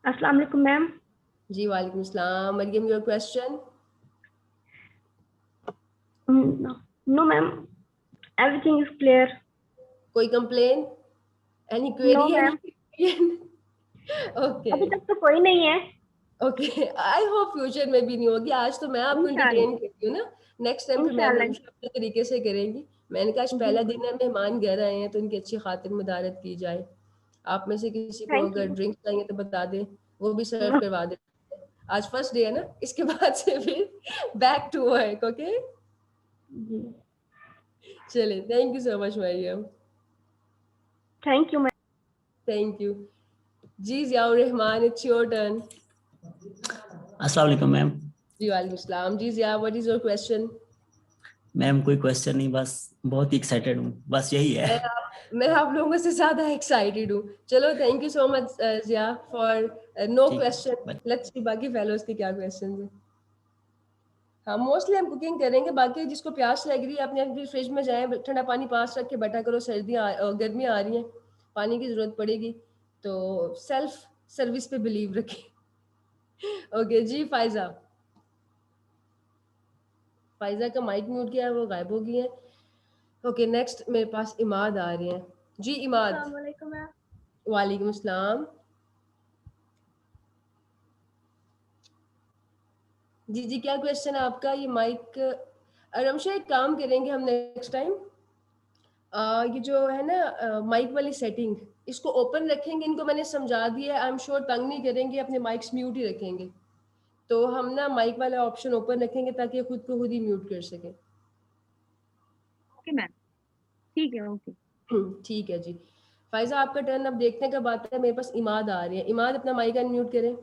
अस्सलाम वालेकुम मैम। जी वालेकुम सलाम। Mariam your question? No ma'am, everything is clear. कोई complain, any no query, ma'am, any? Okay अभी तक तो कोई नहीं है। ओके, आई होप फ्यूचर में भी नहीं होगी। आज तो मैं आपको इंशाल्लाह। एंटरटेन करती हूँ ना, नेक्स्ट टाइम फिर मैं इंशाल्लाह। हमेशा अपने तरीके से करेंगी। मैंने कहा आज जी, पहला दिन है, मेहमान घर आए हैं तो उनकी अच्छी खातिर मदारत की जाए। आप में से किसी को थैंक अगर यू। ड्रिंक चाहिए तो बता दें, वो भी सर्व करवा दें। आज फर्स्ट डे है ना, इसके बाद से फिर बैक टू वर्क। ओके जी, चलिए, thank you so much Mariam. Thank you ma'am. Thank you. जी Ziaur Rahman, it's your turn. अस्सलाम वालेकुम मैम। जी वालेकुम सलाम। जी Zia, what is your question? Ma'am कोई क्वेश्चन नहीं, बस बहुत ही एक्साइटेड हूँ, बस यही है। मैं आप लोगों से ज्यादा एक्साइटेड हूँ। चलो thank you so much Jiya for no ठीक क्वेश्चन। है, लेट्स सी बाकी फेलोज के क्या क्वेश्चन है। हाँ मोस्टली हम कुकिंग करेंगे, बाकी जिसको प्यास लग रही है अपने अपनी फ्रिज में जाए, ठंडा पानी पास रख के बैठा करो। सर्दियाँ गर्मियाँ आ रही हैं, पानी की जरूरत पड़ेगी, तो सेल्फ सर्विस पे बिलीव रखें। ओके जी फायजा। फायजा का माइक म्यूट किया है, वो गायब हो गई है। ओके नेक्स्ट मेरे पास इमाद आ रहे हैं। जी इमाद। अस्सलाम वालेकुम मैम। वालेकुम अस्सलाम। जी जी क्या क्वेश्चन है आपका? ये माइक रमशा, एक काम करेंगे हम नेक्स्ट टाइम, ये जो है ना माइक वाली सेटिंग, इसको ओपन रखेंगे। इनको मैंने समझा दिया है, आई एम श्योर तंग नहीं करेंगे, अपने माइक्स म्यूट ही रखेंगे। तो हम ना माइक वाला ऑप्शन ओपन रखेंगे ताकि ये खुद को खुद ही म्यूट कर सके। ओके मैम, ठीक है, ओके। ठीक है जी। फायजा आपका टर्न, अब देखने का बात है। मेरे पास इमाद आ रही है, इमाद अपना माइक अनम्यूट करें।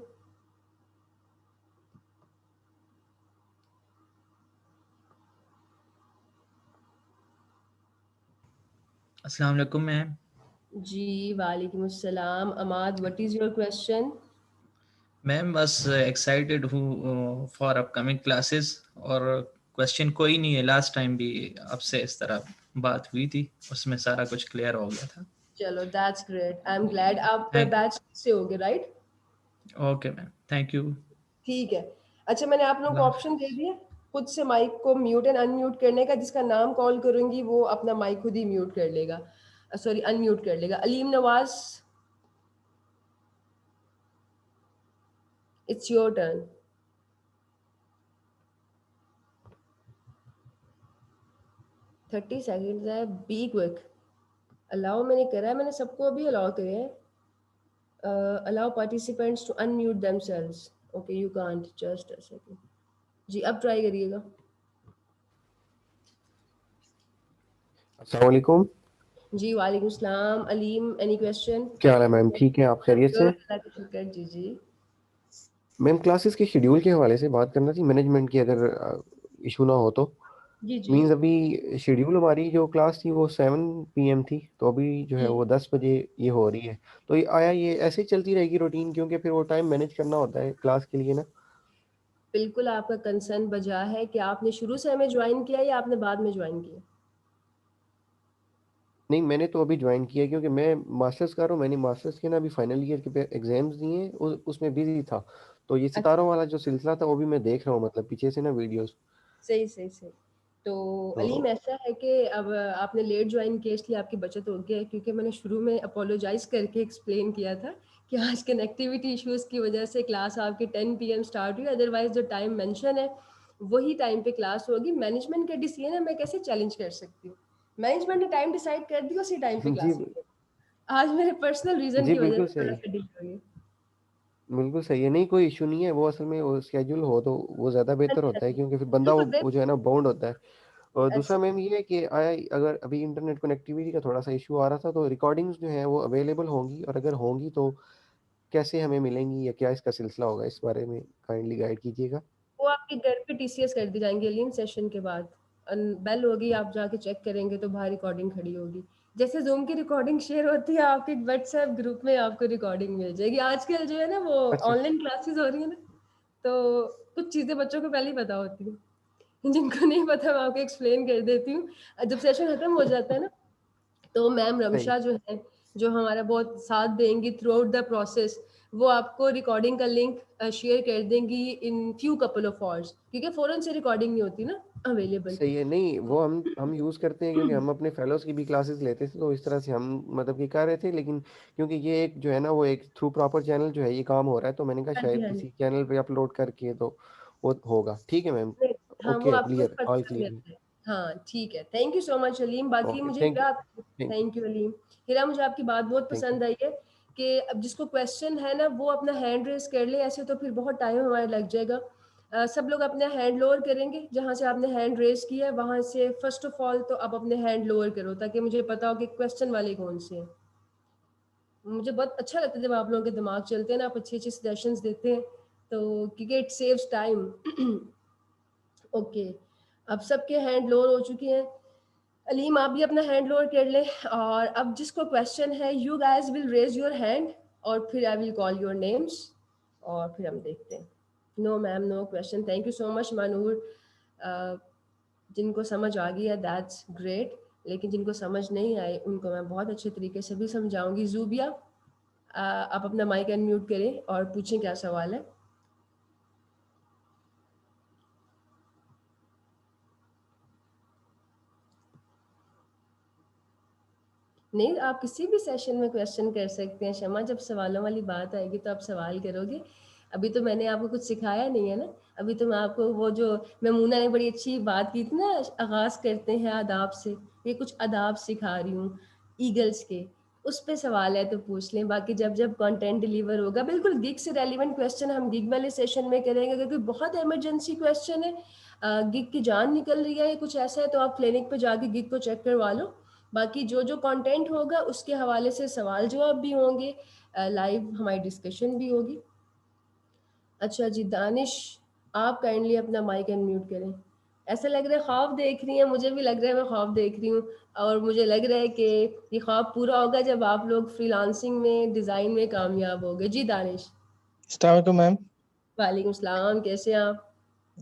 अस्सलाम वालेकुम मैम। जी वालेकुम अस्सलाम। Amad what is your question? Ma'am बस एक्साइटेड हूँ फॉर अपकमिंग क्लासेस, और क्वेश्चन कोई नहीं है। लास्ट टाइम भी आपसे इस तरह बात हुई थी, उसमें सारा कुछ क्लियर हो गया था। चलो that's great, I am glad. आप थैंक बैच से होगे right? Okay ma'am, thank you. ठीक है। अच्छा मैंने आप लोगों को ऑप्शन दे दिए, खुद से माइक को म्यूट एंड अनम्यूट करने का, जिसका नाम कॉल करूंगी वो अपना माइक खुद ही म्यूट कर लेगा, सॉरी अनम्यूट कर लेगा। Aleem Nawaz, it's your turn. Thirty second है, बी क्विक। अलाउ मैंने करा है, मैंने सबको अभी अलाउ करे हैं। Allow participants to unmute themselves. Okay you can't, just a second. जी अब ट्राई करिएगा। अस्सलाम वालेकुम। जी वालेकुम सलाम। Aleem, any question? क्या हाल है मैम, ठीक है, आप खैरियत से? अल्लाह का शुक्र। जी जी मैम क्लासेस के शेड्यूल के हवाले से बात करना थी, मैनेजमेंट की, अगर इशू ना हो तो। जी जी मींस अभी शेड्यूल हमारी जो क्लास थी वो 7 PM थी, तो अभी जो है जी वो 10 बजे ये हो रही है। तो ये आया, ये ऐसे ही चलती रहेगी रूटीन, क्योंकि फिर वो टाइम मैनेज करना होता है क्लास के लिए ना। बिल्कुल आपका कंसर्न बजा है कि आपने शुरू से हमें ज्वाइन किया या आपने बाद में ज्वाइन किया? नहीं, मैंने तो अभी ज्वाइन किया, क्योंकि मैं मास्टर्स कर रहा हूँ। मैंने मास्टर्स के ना अभी फाइनल ईयर के एग्जाम्स दिए हैं, उसमें बिजी था। तो ये अच्छा, सितारों वाला जो सिलसिला था वो भी मैं देख रहा हूँ, मतलब पीछे से ना वीडियोस। सही सही सही। तो तो अलीम ऐसा है कि अब आपने लेट ज्वाइन किया इसलिए आपकी बचत हो गई है, क्योंकि मैंने शुरू में अपोलोजाइज करके एक्सप्लेन किया था कि आज कनेक्टिविटी इश्यूज की वजह से क्लास आपकी 10 PM स्टार्ट हुई, अदरवाइज जो टाइम मेंशन है वही टाइम पे क्लास होगी। मैनेजमेंट का डिसीजन है, मैं कैसे चैलेंज कर सकती हूँ? मैनेजमेंट ने टाइम डिसाइड कर दिया, उसी टाइम पे जी, क्लास होगी। आज मेरे पर्सनल रीजन जी की वजह बिल्कुल से थोड़ा सही, सा डिले हो गई। बिल्कुल सही है। नहीं, कोई इशू नहीं है वो, असल में वो स्केड्यूल हो तो वो ज़्यादा बेहतर अच्छा होता है, अच्छा, क्योंकि फिर बंदा बिल्कुल वो जो है ना बाउंड होता है। और दूसरा अच्छा मैम ये है कि आया, अगर अभी इंटरनेट कनेक्टिविटी का थोड़ा सा इशू आ रहा था, तो रिकॉर्डिंग्स जो है वो अवेलेबल होंगी, और अगर होंगी तो कैसे हमें मिलेंगी, या क्या इसका सिलसिला होगा, इस बारे में काइंडली गाइड कीजिएगा। वो आपके घर पे टीसीएस कर दी जाएंगी अलीम सेशन के बाद। बेल होगी, आप जाके चेक करेंगे तो बाहर रिकॉर्डिंग खड़ी होगी। जैसे जूम की रिकॉर्डिंग शेयर होती है आपके व्हाट्सएप ग्रुप में, आपको रिकॉर्डिंग मिल जाएगी। आजकल जो है ना वो अच्छा, ऑनलाइन क्लासेस हो रही है ना, तो कुछ चीजें बच्चों को पहले ही पता होती है। जिनको नहीं पता मैं आपको एक्सप्लेन कर देती हूँ। जब सेशन खत्म हो जाता है ना, तो मैम सही, रमशा जो है, जो हमारा बहुत साथ देंगी थ्रू आउट द प्रोसेस, वो आपको रिकॉर्डिंग का लिंक शेयर कर देंगी in few couple of hours, क्योंकि फौरन से रिकॉर्डिंग नहीं होती ना अवेलेबल। सही है। नहीं, वो हम यूज़ करते हैं, क्योंकि हम अपने फेलोज़ की भी क्लासेस लेते थे, तो इस तरह से हम मतलब कि कर रहे थे। लेकिन क्योंकि ये एक जो है ना वो एक थ्रू प्रॉपर चैनल जो है ये काम हो रहा है, तो मैंने कहा हाँ जी शायद हाँ जी। किसी चैनल पे अपलोड करके तो वो होगा। ठीक है मैम, नहीं, हाँ वो ओके, आपको बस क्लियर, ऑल पर्सनल क्लियर। मिलता है। हाँ ठीक है, thank you so much Aleem. बाकी ओके, मुझे thank you, Heera, thank thank you Aleem. Heera, मुझे आपकी बात बहुत थैंक यू। पसंद आई है कि अब जिसको क्वेश्चन है ना वो अपना हैंड रेस कर ले, ऐसे तो फिर बहुत टाइम हमारा लग जाएगा। सब लोग अपना हैंड लोअर करेंगे, जहाँ से आपने हैंड रेस किया है वहां से फर्स्ट ऑफ ऑल तो आप अपने हैंड लोअर करो, ताकि मुझे पता हो कि क्वेश्चन वाले कौन से हैं। मुझे बहुत अच्छा लगता है जब आप लोगों के दिमाग चलते हैं ना, आप अच्छी अच्छी सजेशंस देते हैं, तो क्योंकि इट सेव्स टाइम। ओके, अब सबके हैंड लोअर हो चुके हैं। अलीम आप भी अपना हैंड लोअर कर ले, और अब जिसको क्वेश्चन है you guys will raise your hand, और फिर I will call your names, और फिर हम देखते हैं। No ma'am, no question, thank you so much Manoor. जिनको समझ आ गई है दैट्स ग्रेट, लेकिन जिनको समझ नहीं आए उनको मैं बहुत अच्छे तरीके से भी समझाऊंगी। जूबिया, आप अपना माइक अनम्यूट करें और पूछें क्या सवाल है। नहीं, आप किसी भी सेशन में क्वेश्चन कर सकते हैं शमा, जब सवालों वाली बात आएगी तो आप सवाल करोगे। अभी तो मैंने आपको कुछ सिखाया नहीं है ना, अभी तो मैं आपको वो जो मेमूना ने बड़ी अच्छी बात की थी ना, आगाज करते हैं आदाब से, ये कुछ आदाब सिखा रही हूँ ईगल्स के, उस पे सवाल है तो पूछ लें। बाकी जब जब कंटेंट डिलीवर होगा, बिल्कुल गिग से रेलिवेंट क्वेश्चन हम गिग वाले सेशन में करेंगे, क्योंकि बहुत इमरजेंसी क्वेश्चन है, गिग की जान निकल रही है, कुछ ऐसा है तो आप क्लिनिक पे जाके गिग को चेक करवा लो। बाकी जो जो कंटेंट होगा उसके हवाले से सवाल जवाब भी होंगे, लाइव हमारी डिस्कशन भी होगी। अच्छा जी दानिश, आप काइंडली अपना माइक अनम्यूट करें। ऐसा लग रहा है ख्वाब देख रही हैं, मुझे भी लग रहा है मैं ख्वाब देख रही हूँ, और मुझे लग रहा है कि ये ख्वाब पूरा होगा जब आप लोग फ्रीलांसिंग में डिज़ाइन में कामयाब होंगे। जी दानिश। अस्सलाम वालेकुम मैम। वालेकुम सलाम, कैसे हैं आप?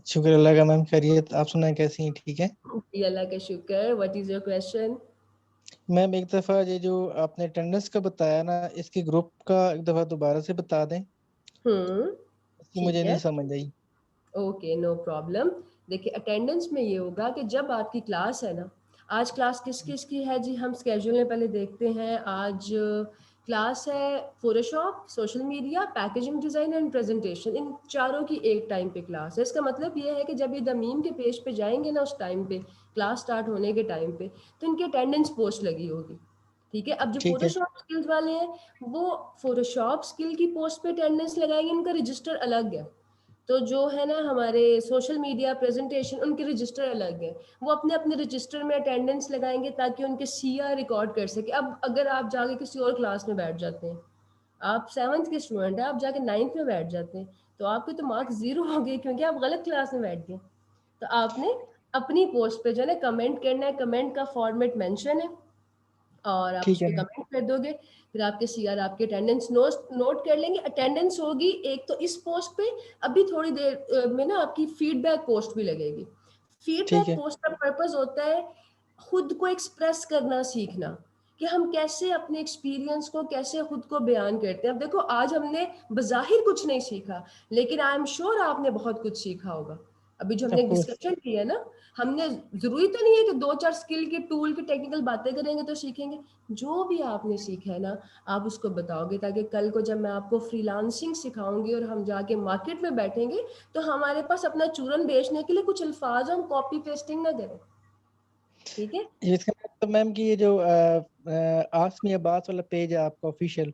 शुक्र अल्लाह का मैम, खैरियत। आप सुनाएं, कैसी हैं? ठीक है जी अल्लाह का शुक्र। What is your question? Ma'am. एक दफ़ा ये जो आपने अटेंडेंस का बताया ना, इसके ग्रुप का एक दफ़ा दोबारा से बता दें, इसकी मुझे ठीक नहीं है, समझ आई। Okay no problem. देखिए अटेंडेंस में ये होगा कि जब आपकी क्लास है ना, आज क्लास किस किस की है जी, हम स्केड्यूल में पहले देखते हैं। आज क्लास है Photoshop, social media, packaging design and presentation, इन चारों की एक टाइम पे क्लास है। इसका मतलब ये है कि जब ये दमीम के पेज पे जाएंगे ना, उस टाइम पे क्लास स्टार्ट होने के टाइम पे, तो इनकी अटेंडेंस पोस्ट लगी होगी। ठीक है, अब जो ठीक है। फोटोशॉप स्किल्स वाले हैं वो फोटोशॉप स्किल की पोस्ट पे अटेंडेंस लगाएंगे, उनका रजिस्टर अलग है। तो जो है ना हमारे सोशल मीडिया प्रेजेंटेशन, उनके रजिस्टर अलग है, वो अपने अपने रजिस्टर में अटेंडेंस लगाएंगे ताकि उनके सीआर रिकॉर्ड कर सके। अब अगर आप जाके किसी और क्लास में बैठ जाते हैं, आप 7th के स्टूडेंट हैं, आप जाके 9th में बैठ जाते हैं, तो आपके तो मार्क्स 0 हो गए क्योंकि आप गलत क्लास में बैठ गए। तो आपने अपनी पोस्ट पे जो है ना कमेंट करना है, कमेंट का फॉर्मेट मेंशन है और आप उस ठीक है पर मैम। कमेंट कर दोगे, फिर आपके सीआर आपकी अटेंडेंस नोट कर लेंगे। अटेंडेंस होगी एक तो इस पोस्ट पे, अभी थोड़ी देर में ना आपकी फीडबैक पोस्ट भी लगेगी। ठीक फीडबैक है। पोस्ट का पर्पस होता है खुद को एक्सप्रेस करना सीखना, कि हम कैसे अपने एक्सपीरियंस को कैसे खुद को बयान करते हैं। अब देखो आज हमने बज़ाहिर कुछ नहीं सीखा, लेकिन आई एम श्योर आपने बहुत कुछ सीखा होगा। अभी जो हमने ऑफ कोर्स। डिस्कशन की है ना, हमने जरूरी तो नहीं है कि 2-4 स्किल की टूल की टेक्निकल बातें करेंगे तो सीखेंगे। जो भी आपने सीखा है ना, आप उसको बताओगे, ताकि कल को जब मैं आपको फ्रीलांसिंग सिखाऊंगी और हम जाके मार्केट में बैठेंगे तो हमारे पास अपना चूरन बेचने के लिए कुछ अल्फाज हम कॉपी पेस्टिंग ना करें। ठीक है, इसका मतलब तो मैम कि ये जो आस्क मी अबाउट वाला पेज है आपका ऑफिशियल,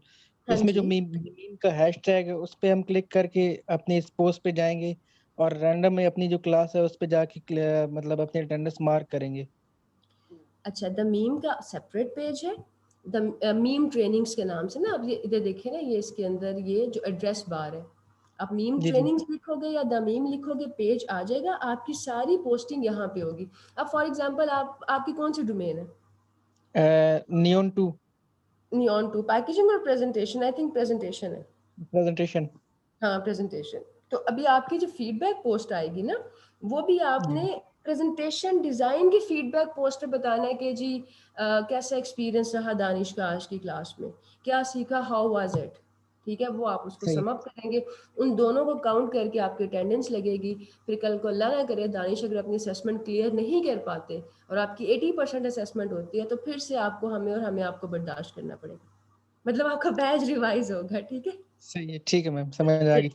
हाँ इसमें जो जी, मीम का हैशटैग है उस पे हम क्लिक करके अपने इस पोस्ट पे जाएंगे और रैंडम में अपनी जो क्लास है उस पे जाके मतलब अपनी अटेंडेंस मार्क करेंगे। अच्छा द मीम का सेपरेट पेज है, द मीम ट्रेनिंग्स के नाम से ना। अब ये इधर देखिए ना, ये इसके अंदर ये जो एड्रेस बार है, आप मीम जी जी। ट्रेनिंग्स लिखोगे या द मीम लिखोगे, पेज आ जाएगा, आपकी सारी पोस्टिंग यहाँ पे होगी। अब फॉर एग्जांपल आपकी कौन सी डोमेन है? नियॉन 2 नियॉन टू पैकेजिंग और प्रेजेंटेशन, आई थिंक प्रेजेंटेशन है। प्रेजेंटेशन। हाँ प्रेजेंटेशन। तो अभी आपकी जो फीडबैक पोस्ट आएगी ना, वो भी आपने प्रेजेंटेशन डिजाइन की फीडबैक पोस्ट पे बताना है कि जी कैसा एक्सपीरियंस रहा दानिश का आज की क्लास में, क्या सीखा, हाउ वाज इट। ठीक है, वो आप उसको सही। सम अप करेंगे, उन दोनों को काउंट करके आपकी अटेंडेंस लगेगी। फिर कल को अल्लाह ना करे दानिश अगर अपनी असेसमेंट क्लियर नहीं कर पाते और आपकी 80% असेसमेंट होती है, तो फिर से आपको हमें आपको बर्दाश्त करना पड़ेगा, मतलब आपका बैच रिवाइज होगा। ठीक है, सही है। ठीक है मैम, समझ आ गई।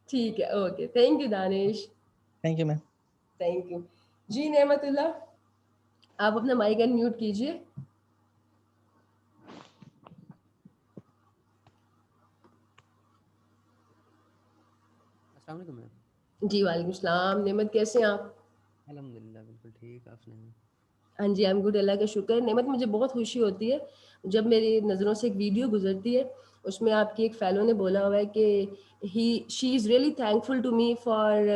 ठीक है, okay, thank you Danish. Thank you ma'am. Thank you ji. Nematullah, आप अपना माइक अनम्यूट कीजिए। अस्सलाम वालेकुम मैम। जी वालेकुम सलाम। नेमत कैसे हैं आप? अल्हम्दुलिल्लाह बिल्कुल ठीक, आप सुनाइए। हाँ जी, आई एम गुड, अल्लाह का शुक्र। नेमत, मुझे बहुत खुशी होती है जब मेरी नज़रों से एक वीडियो गुजरती है, उसमें आपकी एक फेलो ने बोला हुआ है कि she is really thankful to me for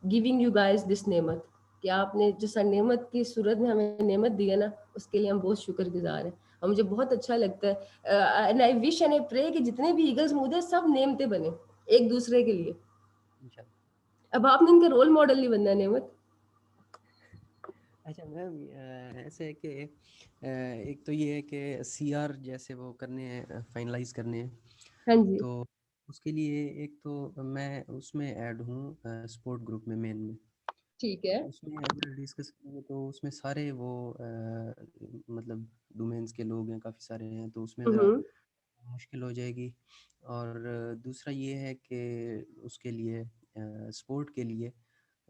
giving you guys this नेमत, कि आपने जो सर नेमत की सूरत में हमें नेमत दी है ना, उसके लिए हम बहुत शुक्रगुजार हैं। और मुझे बहुत अच्छा लगता है, and I wish and I pray कि जितने भी ईगल्स मूद है सब नेमते बने एक दूसरे के लिए। इंशाल्लाह। अब आपने इनका रोल मॉडल नहीं बनना नेमत। अच्छा मैम, ऐसे है कि एक तो ये है कि सीआर जैसे वो करने हैं, फाइनलाइज करने हैं, हाँ जी, तो उसके लिए एक तो मैं उसमें ऐड हूँ स्पोर्ट ग्रुप में, मेन में। ठीक है। उसमें अगर डिस्कस करेंगे तो उसमें सारे वो मतलब डोमेन्स के लोग हैं, काफ़ी सारे हैं, तो उसमें ज़रा हम्म मुश्किल हो जाएगी। और दूसरा ये है कि उसके लिए स्पोर्ट के लिए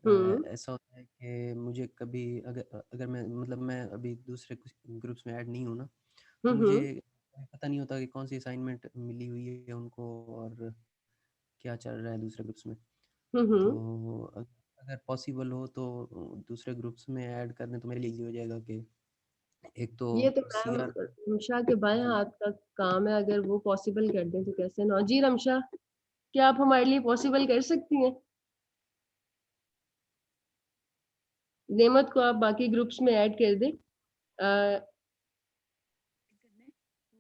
हम्म ऐसा होता है कि मुझे कभी अगर अगर मैं मतलब मैं अभी दूसरे ग्रुप्स में ऐड नहीं हूँ ना, तो मुझे हम्म पता नहीं होता कि कौन सी असाइनमेंट मिली हुई है उनको और क्या चल रहा है दूसरे ग्रुप्स में। तो हम्म अगर पॉसिबल हो तो दूसरे ग्रुप्स में ऐड करने तो मेरे लिए इजी हो जाएगा कि एक तो ये तो सी मैम आर। रमशा के बाएं जी हाथ का काम है, अगर वो पॉसिबल कर दें तो कैसे ना। जी रमशा, क्या आप हमारे लिए पॉसिबल कर सकती हैं? नेमत को आप बाकी ग्रुप्स में ऐड कर दें। तो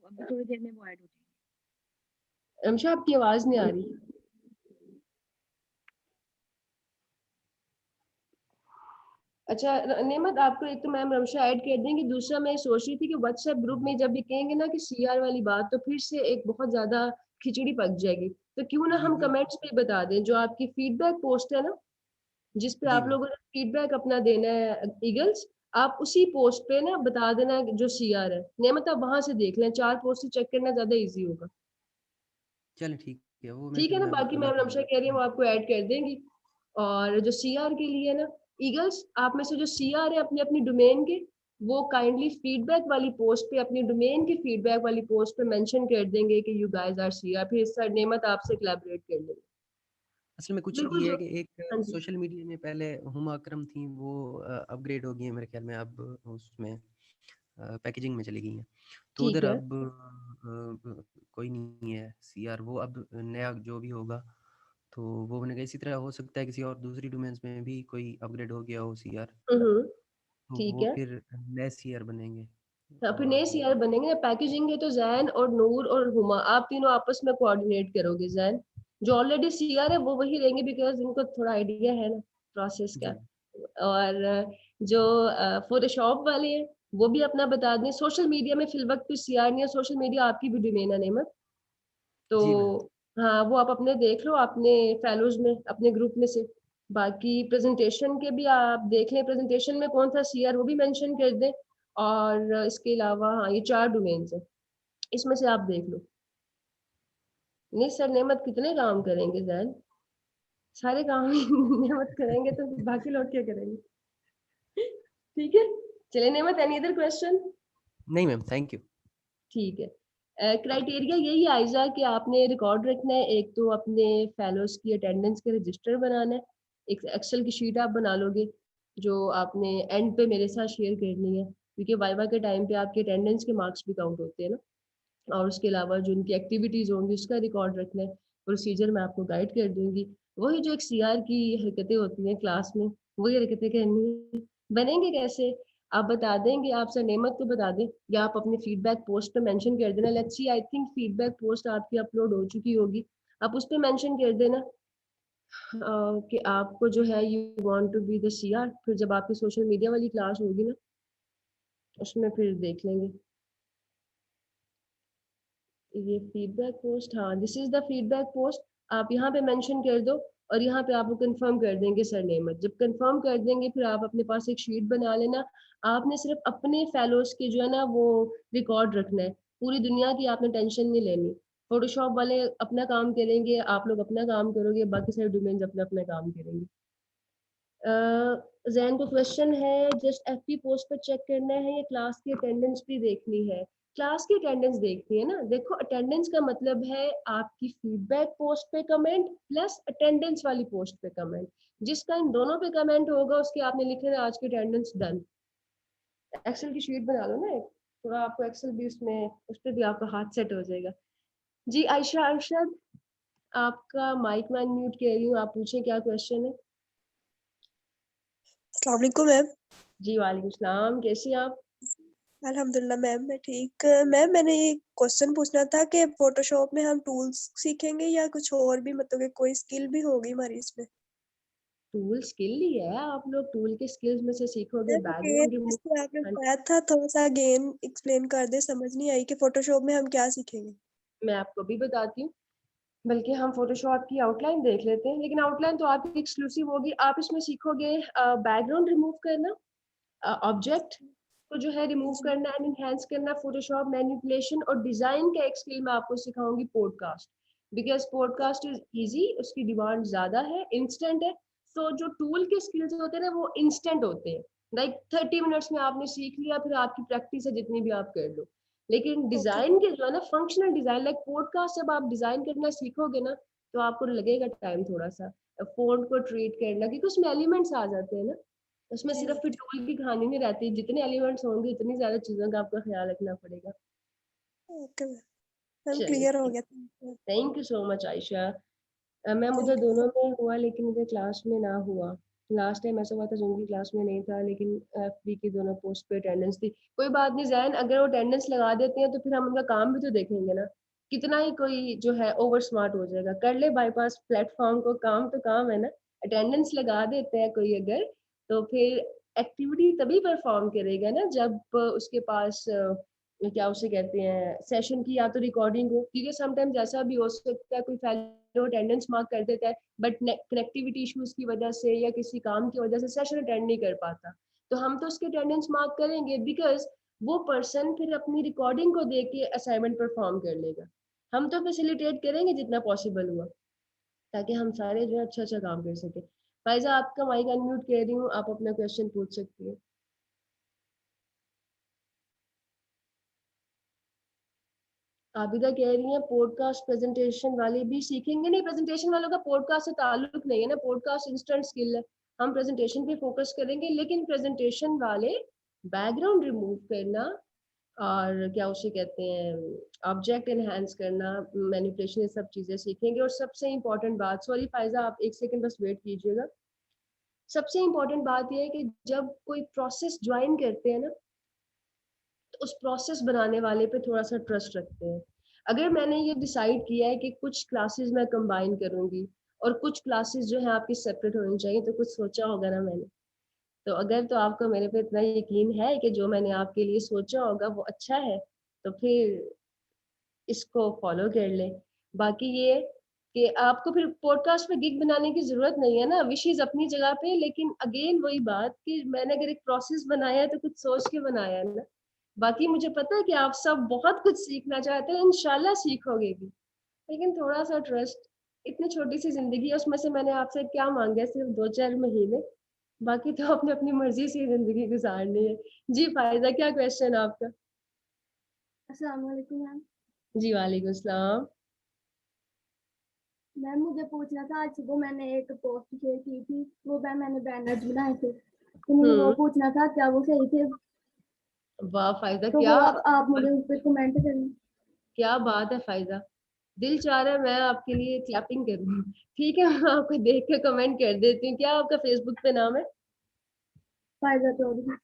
अभी थोड़ी देर में वो ऐड हो जाएंगे। रमशा, आपकी आवाज नहीं आ रही। अच्छा नेमत, आपको एक तो मैम रमशा ऐड कर देंगे, दूसरा मैं सोच रही थी कि व्हाट्सएप ग्रुप में जब भी कहेंगे ना कि सीआर वाली बात, तो फिर से एक बहुत ज्यादा खिचड़ी पक जाएगी। तो क्यों ना जी हम वो कमेंट्स पे बता दें, जो आपकी फीडबैक पोस्ट है ना, जिस पे जी आप मैम। लोगों ने फीडबैक अपना देना है ईगल्स, आप उसी पोस्ट पे ना बता देना जो सीआर है। नेमत आप वहां से देख लें, 4 पोस्ट से चेक करना ज्यादा इजी होगा। चले ठीक है, वो मैं ठीक फिर है ना, मैं बाकी बता मैम नमशा कह रही है वो आपको ऐड कर देंगी। और जो सीआर के लिए ना, ईगल्स आप में से जो सीआर है अपने अपनी डोमेन के, वो काइंडली फीडबैक वाली पोस्ट पे, अपनी डोमेन की फीडबैक वाली पोस्ट पे मेंशन कर देंगे कि यू गाइस आर सीआर, फिर सर नेमत आपसे कोलैबोरेट कर लेंगे। असल में कुछ बिल्कुल ये जो है कि एक हाँ जी सोशल मीडिया में पहले हुमा अकरम थी, वो अपग्रेड हो गई है मेरे ख्याल में, अब उसमें पैकेजिंग में चली गई हैं, तो ठीक उधर है। अब कोई नहीं है सीआर। वो अब नया जो भी होगा तो वो बनेगा। इसी तरह हो सकता है किसी और दूसरी डोमेन्स में भी कोई अपग्रेड हो गया हो सीआर, तो ठीक वो है। फिर नए सीआर बनेंगे। हाँ, फिर नए और सीआर बनेंगे ना। पैकेजिंग है तो जैन और नूर और हुमा आप तीनों आपस में कोऑर्डिनेट करोगे। जैन जो ऑलरेडी सीआर है वो वही रहेंगे, बिकॉज इनको थोड़ा आइडिया है ना प्रोसेस का। जी और जो फोटोशॉप वाले हैं वो भी अपना बता दें। सोशल मीडिया में फिल वक्त कुछ सीआर नहीं है, सोशल मीडिया आपकी भी डोमेन है नेमत, तो जी मैम। हाँ वो आप अपने देख लो अपने फेलोज में, अपने ग्रुप में से। बाकी प्रेजेंटेशन के भी आप देख लें, प्रेजेंटेशन में कौन सा सीआर वो भी मेंशन कर दें। और इसके अलावा हाँ ये 4 डोमेन्स हैं, इसमें से आप देख लो। नहीं सर नेमत कितने काम करेंगे जैन, सारे काम ही नेमत करेंगे तो फिर बाकी लोग क्या करेंगे। ठीक है, चलिए नेमत एनी अदर क्वेश्चन। नहीं मैम, थैंक यू। ठीक है, क्राइटेरिया यही है आयजा कि आपने रिकॉर्ड रखना है। एक तो अपने फेलोज की अटेंडेंस का रजिस्टर बनाना है, एक एक्सेल की शीट आप बना लोगे जो आपने एंड पे मेरे साथ शेयर करनी है, क्योंकि वाइवा के टाइम पे आपके अटेंडेंस के मार्क्स भी काउंट होते हैं ना। और उसके अलावा जो उनकी एक्टिविटीज होंगी उसका रिकॉर्ड रखना है। प्रोसीजर मैं आपको गाइड कर दूंगी। वही जो एक सीआर की हरकतें होती हैं क्लास में, वही हरकतें करनी है। बनेंगे कैसे आप बता देंगे, आप सर नेमत को बता दें या आप अपने फीडबैक पोस्ट पे मेंशन कर देना। Let's see, I think feedback post आपकी अपलोड हो चुकी होगी, आप उस पे मेंशन कर देना कि आपको जो है you want to be the CR. फिर जब आपकी सोशल मीडिया वाली क्लास होगी ना, उसमें फिर देख लेंगे। ये फीडबैक पोस्ट, हाँ this is the feedback post, आप यहाँ पे मेंशन कर दो। और यहाँ पे आपको कंफर्म कर देंगे सर नेमत। जब कंफर्म कर देंगे फिर आप अपने पास एक शीट बना लेना। आपने सिर्फ अपने फेलोज के जो है ना वो रिकॉर्ड रखना है, पूरी दुनिया की आपने टेंशन नहीं लेनी। फोटोशॉप वाले अपना काम करेंगे, आप लोग अपना काम करोगे, बाकी सारे डोमेन्स अपना अपना काम करेंगे। जैन को क्वेश्चन है, जस्ट एफपी पोस्ट पर चेक करना है या क्लास की अटेंडेंस भी देखनी है? क्लास की अटेंडेंस देखनी है ना। देखो अटेंडेंस का मतलब है आपकी फीडबैक पोस्ट पे कमेंट प्लस अटेंडेंस वाली पोस्ट पे कमेंट। जिसका इन दोनों पे कमेंट होगा उसके आपने लिखे ना आज की अटेंडेंस डन। एक्सेल की शीट बना लो ना एक, थोड़ा आपको एक्सेल भी उसमें उस पर भी आपका हाथ सेट हो जाएगा। जी आयशा अरशद, आपका माइक मैं अनम्यूट कर रही हूँ, आप पूछें क्या क्वेश्चन है। अस्सलाम वालेकुम मैम। जी वालेकुम सलाम, कैसी हैं आप? अल्हम्दुलिल्लाह मैम मैं ठीक। मैम मैंने ये क्वेश्चन पूछना था कि फोटोशॉप में हम टूल्स सीखेंगे या कुछ और भी, मतलब कि कोई स्किल भी होगी हमारी इसमें? टूल स्किल ही है, आप लोग टूल के स्किल्स में से सीखोगे मैम बैकग्राउंड रिमूव। जैसे आपने बताया था, थोड़ा सा अगेन एक्सप्लेन कर दे, समझ नहीं आई कि फोटोशॉप में हम क्या सीखेंगे। मैं आपको भी बताती हूँ, बल्कि हम फोटोशॉप की आउटलाइन देख लेते हैं। लेकिन आउटलाइन तो आपकी एक्सक्लूसिव होगी। आप इसमें सीखोगे बैकग्राउंड रिमूव करना, ऑब्जेक्ट को जो है रिमूव जी करना एंड एनहांस करना, फोटोशॉप मैनिपुलेशन और डिजाइन का एक स्किल मैं आपको सिखाऊंगी podcast. Because podcast is easy, उसकी डिमांड ज्यादा है, इंस्टेंट है। तो जो टूल के स्किल्स होते हैं ना वो इंस्टेंट होते हैं, लाइक 30 मिनट्स में आपने सीख लिया, फिर आपकी प्रैक्टिस है जितनी भी आप कर लो। लेकिन ओके डिजाइन के जो है ना फंक्शनल डिजाइन, लाइक पॉडकास्ट जब आप डिजाइन करना सीखोगे ना तो आपको लगेगा टाइम थोड़ा सा फोन को ट्रीट करना, क्योंकि उसमें एलिमेंट्स आ जाते हैं ना। उसमें जी सिर्फ फिर टूल की कहानी नहीं रहती, जितने एलिमेंट्स होंगे उतनी ज्यादा चीजों का आपको ख्याल रखना पड़ेगा। ओके मैम क्लियर हो चलिए, गया। Thank you so much Ayesha. Ma'am उधर थैंक दोनों में हुआ लेकिन मुझे क्लास में ना हुआ। लास्ट टाइम ऐसा हुआ था जून की क्लास में नहीं था, लेकिन एफबी की दोनों पोस्ट पे अटेंडेंस थी। कोई बात नहीं जैन, अगर वो अटेंडेंस लगा देते हैं तो फिर हम उनका काम भी तो देखेंगे ना। कितना ही कोई जो है ओवर स्मार्ट हो जाएगा, कर ले बाईपास प्लेटफॉर्म को, काम तो काम है ना। अटेंडेंस लगा देते हैं कोई अगर, तो फिर एक्टिविटी तभी परफॉर्म करेगा ना जब उसके पास क्या उसे कहते हैं सेशन की या तो रिकॉर्डिंग हो, क्योंकि समटाइम्स ऐसा भी हो सकता है कोई फेलो अटेंडेंस मार्क कर देता है बट कनेक्टिविटी इश्यूज की वजह से या किसी काम की वजह से सेशन अटेंड नहीं कर पाता, तो हम तो उसके अटेंडेंस मार्क करेंगे बिकॉज वो पर्सन फिर अपनी रिकॉर्डिंग को देख के असाइनमेंट परफॉर्म कर लेगा। हम तो फैसिलिटेट करेंगे जितना पॉसिबल हुआ ताकि हम सारे जो है अच्छा अच्छा काम कर सके। फाइजा आपका माइक अनम्यूट कर रही हूँ, आप अपना क्वेश्चन पूछ सकती हैं। आबिदा कह रही है पॉडकास्ट प्रेजेंटेशन वाले भी सीखेंगे। नहीं, प्रेजेंटेशन वालों का पॉडकास्ट से ताल्लुक नहीं है ना, पॉडकास्ट इंस्टेंट स्किल है, हम प्रेजेंटेशन पे फोकस करेंगे। लेकिन प्रेजेंटेशन वाले बैकग्राउंड रिमूव करना और क्या उसे कहते हैं ऑब्जेक्ट एनहांस करना, मैनिपुलेशन, ये सब चीजें सीखेंगे। और सबसे इम्पोर्टेंट बात, सॉरी फाइजा आप एक सेकंड बस वेट कीजिएगा, सबसे इम्पोर्टेंट बात यह है कि जब कोई प्रोसेस ज्वाइन करते हैं ना तो उस प्रोसेस बनाने वाले पे थोड़ा सा ट्रस्ट रखते हैं। अगर मैंने ये डिसाइड किया है कि कुछ क्लासेस मैं कंबाइन करूंगी और कुछ क्लासेस जो है आपकी सेपरेट होनी चाहिए, तो कुछ सोचा होगा ना मैंने, तो अगर तो आपको मेरे पे इतना यकीन है कि जो मैंने आपके लिए सोचा होगा वो अच्छा है तो फिर इसको फॉलो कर ले। बाकी ये कि आपको फिर पॉडकास्ट पे गिग बनाने की जरूरत नहीं है ना, विशेष अपनी जगह पे, लेकिन अगेन वही बात कि मैंने अगर एक प्रोसेस बनाया है तो कुछ सोच के बनाया है ना। बाकी मुझे पता है कि आप सब बहुत कुछ सीखना चाहते हैं, इंशाल्लाह सीखोगे भी, लेकिन थोड़ा सा ट्रस्ट, इतनी छोटी सी जिंदगी है उसमें से मैंने आपसे क्या मांगा है, सिर्फ 2-4 महीने, बाकी तो आपने अपनी मर्जी से जिंदगी गुजारनी है। जी फायदा क्या क्वेश्चन आपका? अस्सलाम वालेकुम मैम। जी वालेकुम सलाम। मैम मुझे पूछना था, आज सुबह मैंने एक पोस्ट शेयर की थी, वो मैंने बैनर्स बनाए थे, तो मुझे वो पूछना था क्या वो सही थे? वाह फायदा, तो क्या वो आप मुझे उस पर कमेंट करें। क्या बात है फायदा, दिल चाह रहा है मैं आपके लिए क्लैपिंग करूं। ठीक है, मैं आपको देख के कमेंट कर देती हूँ। क्या आपका फेसबुक पे नाम है? फायदा चौधरी।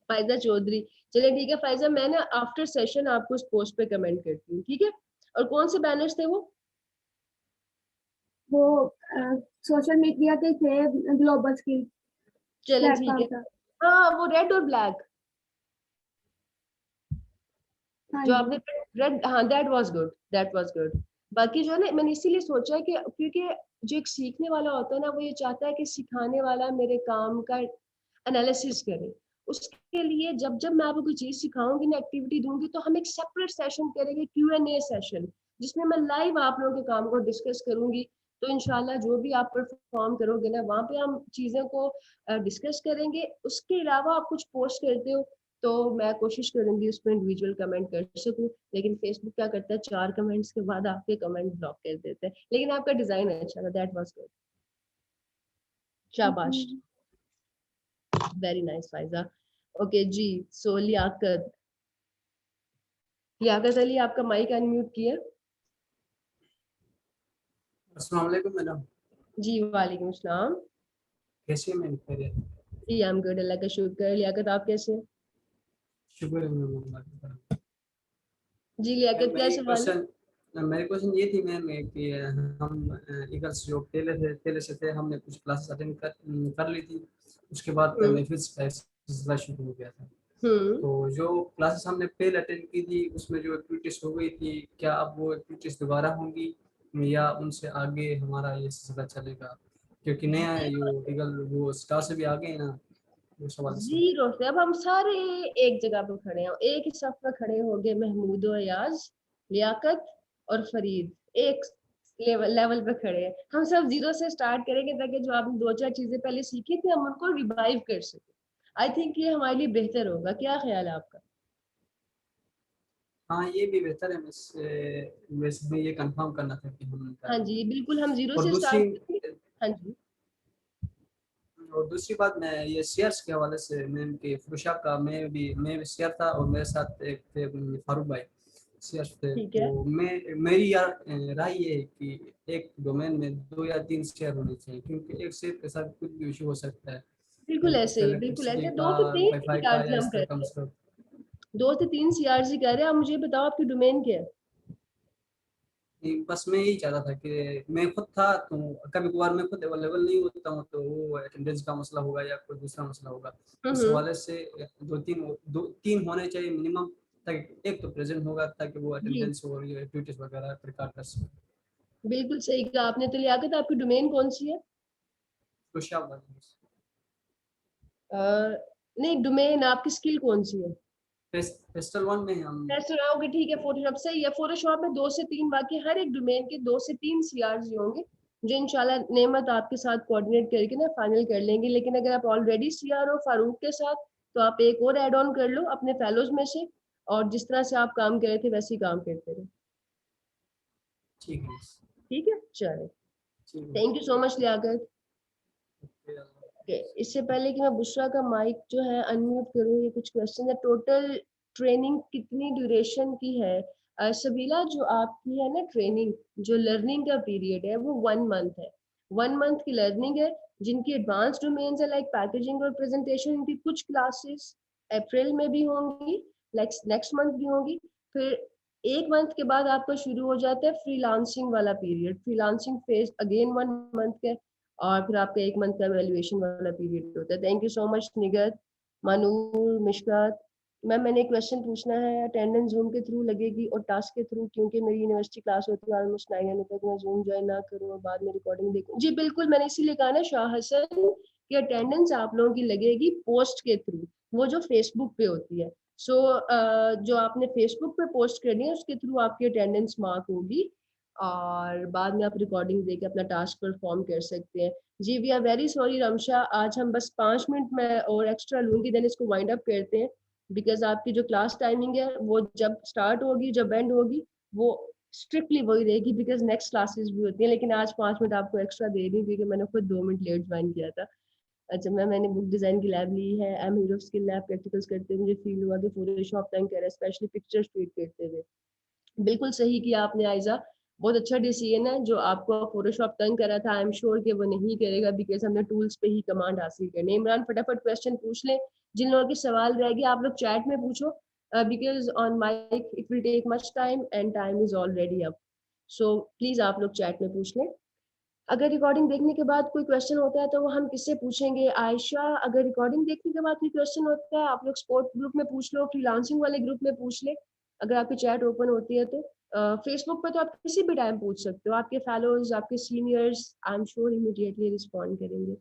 फायदा चौधरी, चलिए ठीक है फायजा, मैं ना आफ्टर सेशन आपको उस पोस्ट पे कमेंट करती हूँ, ठीक है? और कौन से बैनर्स थे वो? सोशल मीडिया के थे, ग्लोबल स्किल चले ठीक है। प्लेटफॉर्म था। हाँ वो रेड और ब्लैक हाँ जो जी। आपने रेड, हाँ that was good, that was good. बाकी जो है ना, मैंने इसीलिए सोचा कि क्योंकि जो एक सीखने वाला होता है ना, वो ये चाहता है कि सिखाने वाला मेरे काम का एनालिसिस करे। उसके लिए जब जब मैं आपको कोई चीज सिखाऊंगी ना, एक्टिविटी दूंगी, तो हम एक सेपरेट सेशन करेंगे, Q&A सेशन, जिसमें मैं लाइव आप लोगों के काम को डिस्कस करूंगी। तो इंशाल्लाह जो भी आप परफॉर्म करोगे ना, वहाँ पे हम चीज़ों को डिस्कस करेंगे। उसके अलावा आप कुछ पोस्ट करते हो तो मैं कोशिश करूंगी उसमें इंडिविजुअल कमेंट कर सकूं, लेकिन फेसबुक क्या करता है, 4 कमेंट्स के बाद आपके कमेंट ब्लॉक कर देते हैं। लेकिन आपका डिजाइन अच्छा था, दैट वाज गुड, शाबाश, वेरी नाइस फाइजा। ओके जी, सो लियाकत, लियाकत अली आपका माइक अनम्यूट किया। अस्सलाम वालेकुम मैडम। जी वालेकुम सलाम। कैसे हैं मैम? खैरियत? जी आई एम गुड, अल्लाह का शुक्र। लियाकत आप कैसे हैं? शुक्र है मैम अल्लाह का। जी लियाकत क्या सवाल है? मेरी क्वेश्चन ये थी मैम कि हम ईगल्स जो पहले से थे, हमने कुछ क्लासेस अटेंड कर ली थी, उसके बाद हमें फिजिक्स का सिलसिला शुरू हो गया था। तो जो क्लासेस हमने पहले अटेंड की थी उसमें जो एक्टिविटीज हो गई थी, क्या अब वो एक्टिविटीज दोबारा होंगी या उनसे आगे हमारा ये सिलसिला चलेगा? क्योंकि नया है यो ईगल, वो स्टार से भी आगे है ना, उस हवाले से। जीरो से अब हम सारे एक जगह पर खड़े हैं, एक ही सफ में खड़े हो गए, महमूद और अयाज, लियाकत और फरीद एक लेवल पे खड़े हैं। हम सब जीरो से स्टार्ट करेंगे ताकि जो आपने 2-4 चीजें पहले सीखी थी हम उनको रिवाइव कर सके। आई थिंक ये हमारे लिए बेहतर होगा, क्या ख्याल है आपका? हाँ ये भी बेहतर है, वैसे मैं ये कंफर्म करना था कि हम हाँ जी बिल्कुल, हम जीरो और से दूसरी स्टार्ट करेंगे। हाँ जी और दूसरी बात, मैं ये शेयर्स के हवाले से मैम के फुरुशा का, मैं भी शेयर था और मेरे साथ एक थे फारूक भाई, शेयर्स थे। ठीक है, तो मेरी यार राय ये है कि एक डोमेन में 2 या 3 शेयर होने चाहिए, क्योंकि एक शेयर के साथ कुछ भी इशू हो सकता है, बिल्कुल ऐसे ही, बिल्कुल इलेक्ट्रिसिटी ऐसे का, 2 से 3 वाईफाई का या सीआरजी हम इस तरह का करते हैं, मसला। 2 से 3 सीआरजी कर रहे हैं। आप मुझे बताओ आपकी डोमेन क्या है? बस मैं यही चाहता था कि मैं खुद था, तो कभी कभार मैं खुद अवेलेबल नहीं होता हूँ, तो वो अटेंडेंस का मसला होगा या कोई दूसरा मसला होगा, इस हवाले से 2-3 होने चाहिए मिनिमम, ताकि एक तो प्रेजेंट होगा ताकि वो अटेंडेंस और ये एक्टिविटीज वगैरह रिकॉर्ड कर सके। बिल्कुल सही कहा आपने। तो लियाकत आपकी डोमेन कौन सी है? नहीं, डोमेन आपकी स्किल कौन सी है? पेस्टल 1 में हम ओके ठीक है, फोटोशॉप सही है। फोटोशॉप में 2 से 3, बाकी हर एक डोमेन के 2 से 3 CRs होंगे जो इंशाल्लाह नेमत आपके साथ कोऑर्डिनेट करके ना फाइनल कर लेंगे। लेकिन अगर आप ऑलरेडी CR हो फारूक के साथ तो आप एक और ऐड ऑन कर लो अपने फेलोज में से, और जिस तरह से आप काम कर रहे थे वैसे ही काम करते रहो। ठीक है, चलो, thank you so much Liaquat. इससे पहले कि मैं बुशरा का माइक जो है अनम्यूट करूँ, ये कुछ क्वेश्चन है। टोटल ट्रेनिंग कितनी ड्यूरेशन की है? सबीला, जो आपकी है ना ट्रेनिंग, जो लर्निंग का पीरियड है वो 1 मंथ है। 1 मंथ की लर्निंग है। जिनकी एडवांस डोमेन्स है लाइक पैकेजिंग और प्रेजेंटेशन, उनकी कुछ क्लासेस अप्रैल में भी होंगी, लाइक नेक्स्ट मंथ भी होंगी। फिर 1 मंथ के बाद आपका शुरू हो जाता है फ्रीलांसिंग वाला period. Freelancing phase again 1 month का, और फिर आपका 1 मंथ का एवेल्युएशन वाला पीरियड होता है। Thank you so much Nighat, Manoor, Mishkat. Ma'am मैंने क्वेश्चन पूछना है, अटेंडेंस जूम के थ्रू लगेगी और टास्क के थ्रू? क्योंकि मेरी यूनिवर्सिटी क्लास होती है ऑलमोस्ट 9 AM तक, मैं जूम ज्वाइन ना करूँ और बाद में रिकॉर्डिंग देखूँ। जी बिल्कुल, मैंने इसीलिए कहा ना शाह हसन कि अटेंडेंस आप लोगों की लगेगी पोस्ट के थ्रू, वो जो फेसबुक पे होती है। सो जो आपने फेसबुक पे पोस्ट करनी है उसके थ्रू आपकी अटेंडेंस मार्क होगी, और बाद में आप रिकॉर्डिंग देके अपना टास्क परफॉर्म कर सकते हैं। जी we are very sorry Ramsha, आज हम बस 5 मिनट में और एक्स्ट्रा लूंगी, देन इसको वाइंड अप करते हैं, बिकॉज आपकी जो क्लास टाइमिंग है वो जब स्टार्ट होगी जब एंड होगी वो स्ट्रिक्टली वही रहेगी, बिकॉज नेक्स्ट क्लासेस भी होती हैं। लेकिन आज 5 मिनट आपको एक्स्ट्रा दे रही हूँ क्योंकि मैंने खुद 2 मिनट लेट ज्वाइन किया था। अच्छा मैंने बुक डिजाइन की लैब ली है, M hero skill lab practicals करते हुए मुझे फील हुआ कि फोटोशॉप तंग कर रहा है, स्पेशली पिक्चर्स ट्रीट करते हुए। बिल्कुल सही किया आपने आयजा, बहुत अच्छा डिसीजन है। जो आपको फोटोशॉप तंग करा था आई एम श्योर कि वो नहीं करेगा, बिकॉज हमने टूल्स पे ही कमांड हासिल करनी है। इमरान फटाफट क्वेश्चन पूछ ले, जिन लोगों के सवाल रह गए आप लोग चैट में पूछो, because on mic it will take much time and time is already up. So please आप लोग चैट में पूछ लें। अगर रिकॉर्डिंग देखने के बाद कोई क्वेश्चन होता है तो वो हम किससे पूछेंगे? आयशा, अगर रिकॉर्डिंग देखने के बाद कोई क्वेश्चन होता है आप लोग स्पोर्ट ग्रुप में पूछ लो, फ्रीलांसिंग वाले ग्रुप में पूछ ले, अगर आपकी चैट ओपन होती है तो। फेसबुक पे तो आप किसी भी टाइम पूछ सकते हो, आपके फेलोज आपके seniors I am sure immediately respond करेंगे।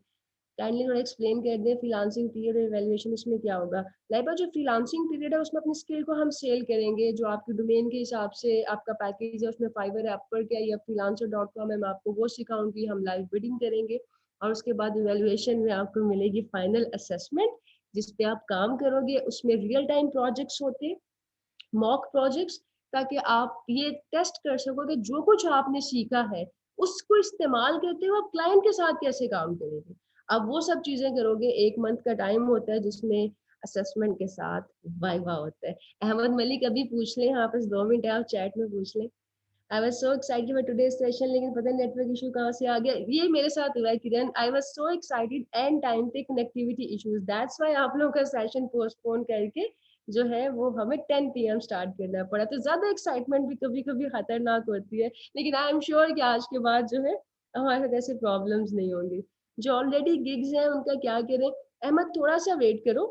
काइंडली थोड़ा एक्सप्लेन कर दें फ्रीलांसिंग पीरियड और इवैल्यूएशन, इसमें क्या होगा? लाइबा, जो फ्रीलांसिंग पीरियड है उसमें अपनी स्किल को हम सेल करेंगे, जो आपके डोमेन के हिसाब से आपका पैकेज है उसमें फाइवर है, अपवर्क क्या या freelancer.com है, मैं आपको वो सिखाऊंगी, हम लाइव बिडिंग करेंगे। और उसके बाद इवैल्यूएशन में आपको मिलेगी फाइनल असेसमेंट जिस पे आप काम करोगे। उसमें रियल टाइम प्रोजेक्ट्स होते हैं, मॉक प्रोजेक्ट्स, ताकि आप ये टेस्ट कर सको कि जो कुछ आपने सीखा है उसको इस्तेमाल करते हुए आप क्लाइंट के साथ कैसे काम करेंगे। अब वो सब चीजें करोगे। 1 मंथ का टाइम होता है जिसमें असेसमेंट के साथ वाइवा होता है। अहमद मलिक अभी पूछ लें, हाँ बस 2 मिनट है, आप चैट में पूछ लें। आई was so excited for today's session, लेकिन पता नहीं नेटवर्क इशू कहाँ से आ गया। ये मेरे साथ हुआ है Kiran, I was so excited and time पे कनेक्टिविटी इश्यूज, दैट्स व्हाई आप लोगों का सेशन पोस्टपोन करके जो है वो हमें 10 PM स्टार्ट करना पड़ा। तो ज्यादा एक्साइटमेंट भी कभी कभी खतरनाक होती है, लेकिन आई एम श्योर कि आज के बाद जो है हमारे साथ ऐसे प्रॉब्लम्स नहीं होंगे। जो ऑलरेडी गिग्स हैं उनका क्या करें? अहमद थोड़ा सा वेट करो,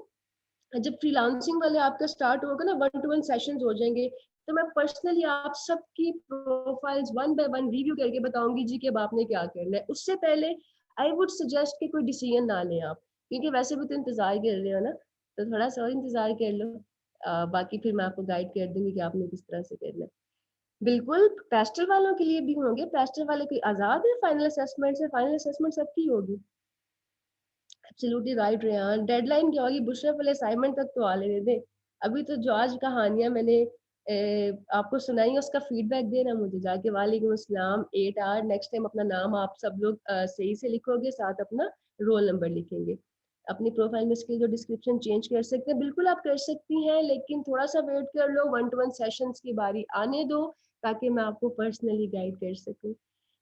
जब फ्रीलांसिंग वाले आपका स्टार्ट होगा ना 1-to-1 सेशंस हो जाएंगे, तो मैं पर्सनली आप सबकी प्रोफाइल्स 1 by 1 रिव्यू करके बताऊंगी जी कि अब आपने क्या करना है। उससे पहले आई वुड सजेस्ट कि कोई डिसीजन ना लें आप, क्योंकि वैसे भी तो इंतजार कर रहे हो ना, तो थोड़ा सा और इंतजार कर लो। बाकी फिर मैं आपको गाइड कर दूंगी कि आपने किस तरह से करना है। बिल्कुल, पेस्टल वालों के लिए भी होंगे, पेस्टल वाले कोई आजाद है फाइनल असेसमेंट से? फाइनल असेसमेंट सबकी होगी। एब्सोल्युटली राइट रेहान, डेडलाइन क्या होगी? बुशरा वाले असाइनमेंट तक तो आ लेने दे। अभी तो जो आज कहानियां मैंने आपको सुनाई उसका फीडबैक देना मुझे जाके। वालेकुम अस्सलाम, 8R। नेक्स्ट टाइम अपना नाम आप सब लोग सही से लिखोगे, साथ अपना रोल नंबर लिखेंगे। अपनी प्रोफाइल में स्किल जो डिस्क्रिप्शन चेंज कर सकते हैं, बिल्कुल आप कर सकती हैं, लेकिन थोड़ा सा वेट कर लो, 1-to-1 सेशंस की बारी आने दो ताकि मैं आपको पर्सनली गाइड कर सकूं।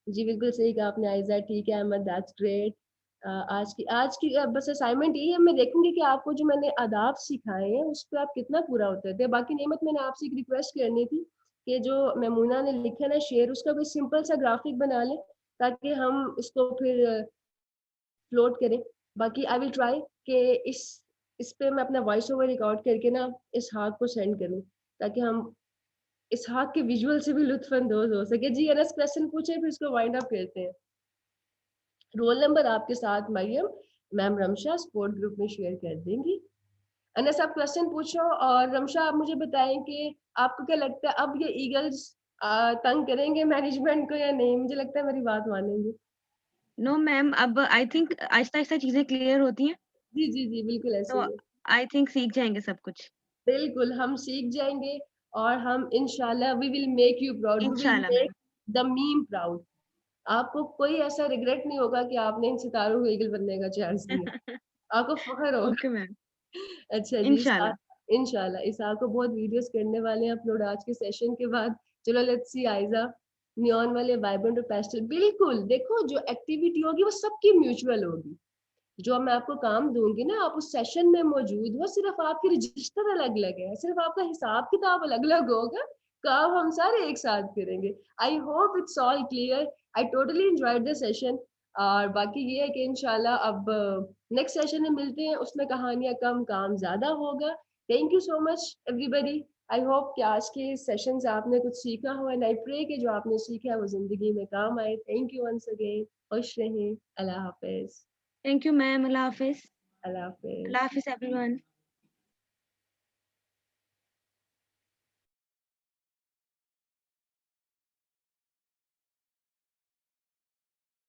जी बिल्कुल सही कहा आपने आयजा, ठीक है अहमद, दैट्स ग्रेट। आज की बस असाइनमेंट यही है, मैं देखूंगी कि आपको जो मैंने आदाब सिखाए हैं उस पर आप कितना पूरा उतरते हैं। बाकी नेमत, मैंने आपसे एक रिक्वेस्ट करनी थी कि जो मेमूना ने लिखा ना शेयर, उसका कोई सिंपल सा ग्राफिक बना ले ताकि हम उसको फिर फ्लोट करें। बाकी आई विल ट्राई कि इस पे मैं अपना वॉइस ओवर रिकॉर्ड करके ना इस हाथ को सेंड करूँ। ताकि हम इसहाक के विजुअल से भी लुत्फानंदोज हो सके। जी अनस क्वेश्चन पूछे, फिर इसको वाइंड अप करते हैं। रोल नंबर आपके साथ Mariyam, ma'am Ramsha sport group में शेयर कर देंगी। अनस आप क्वेश्चन पूछो, और रमशा आप मुझे बताएं कि आपको क्या लगता है अब ये ईगल्स तंग करेंगे मैनेजमेंट को या नहीं? मुझे लगता है मेरी बात मानेंगे। नो मैम, अब आई थिंक आहिस्ता आहिस्ता चीजें क्लियर होती हैं, जी जी जी बिल्कुल ऐसे तो ही है। आई थिंक सीख जाएंगे सब कुछ। बिल्कुल हम सीख जाएंगे, और हम इंशाल्लाह we will make you proud, we will इंशाल्लाह make ma'am. The ma'am proud. आपको कोई ऐसा रिग्रेट नहीं होगा कि आपने इन सितारों को ईगल बनने का चांस दिया, आपको फख्र होगा। ओके मैम, अच्छा जी, इंशाल्लाह। इंशाल्लाह इसाक को बहुत वीडियोस करने वाले हैं अपलोड आज के सेशन के बाद। चलो लेट्स सी आयजा, नियॉन वाले वाइब्रेंट और पेस्टल, बिल्कुल देखो जो एक्टिविटी होगी वो सबकी म्यूचुअल होगी। जो मैं आपको काम दूंगी ना, आप उस सेशन में मौजूद हो, सिर्फ आपकी रजिस्टर अलग अलग है, सिर्फ आपका हिसाब किताब अलग अलग होगा, काम हम सारे एक साथ करेंगे। I hope it's all clear. I totally enjoyed the session. और बाकी ये है कि इंशाल्लाह अब नेक्स्ट सेशन में मिलते हैं, उसमें कहानियां कम काम ज्यादा होगा। Thank you so much everybody. I hope कि आज के सेशन से आपने कुछ सीखा हो, एंड आई प्रे कि जो आपने सीखा है वो जिंदगी में काम आए। Thank you once again. खुश रहें। अल्लाह हाफिज। थैंक यू मैम, अल्लाह हाफिज। अल्लाह हाफिज। अल्लाह हाफिज एवरीवन।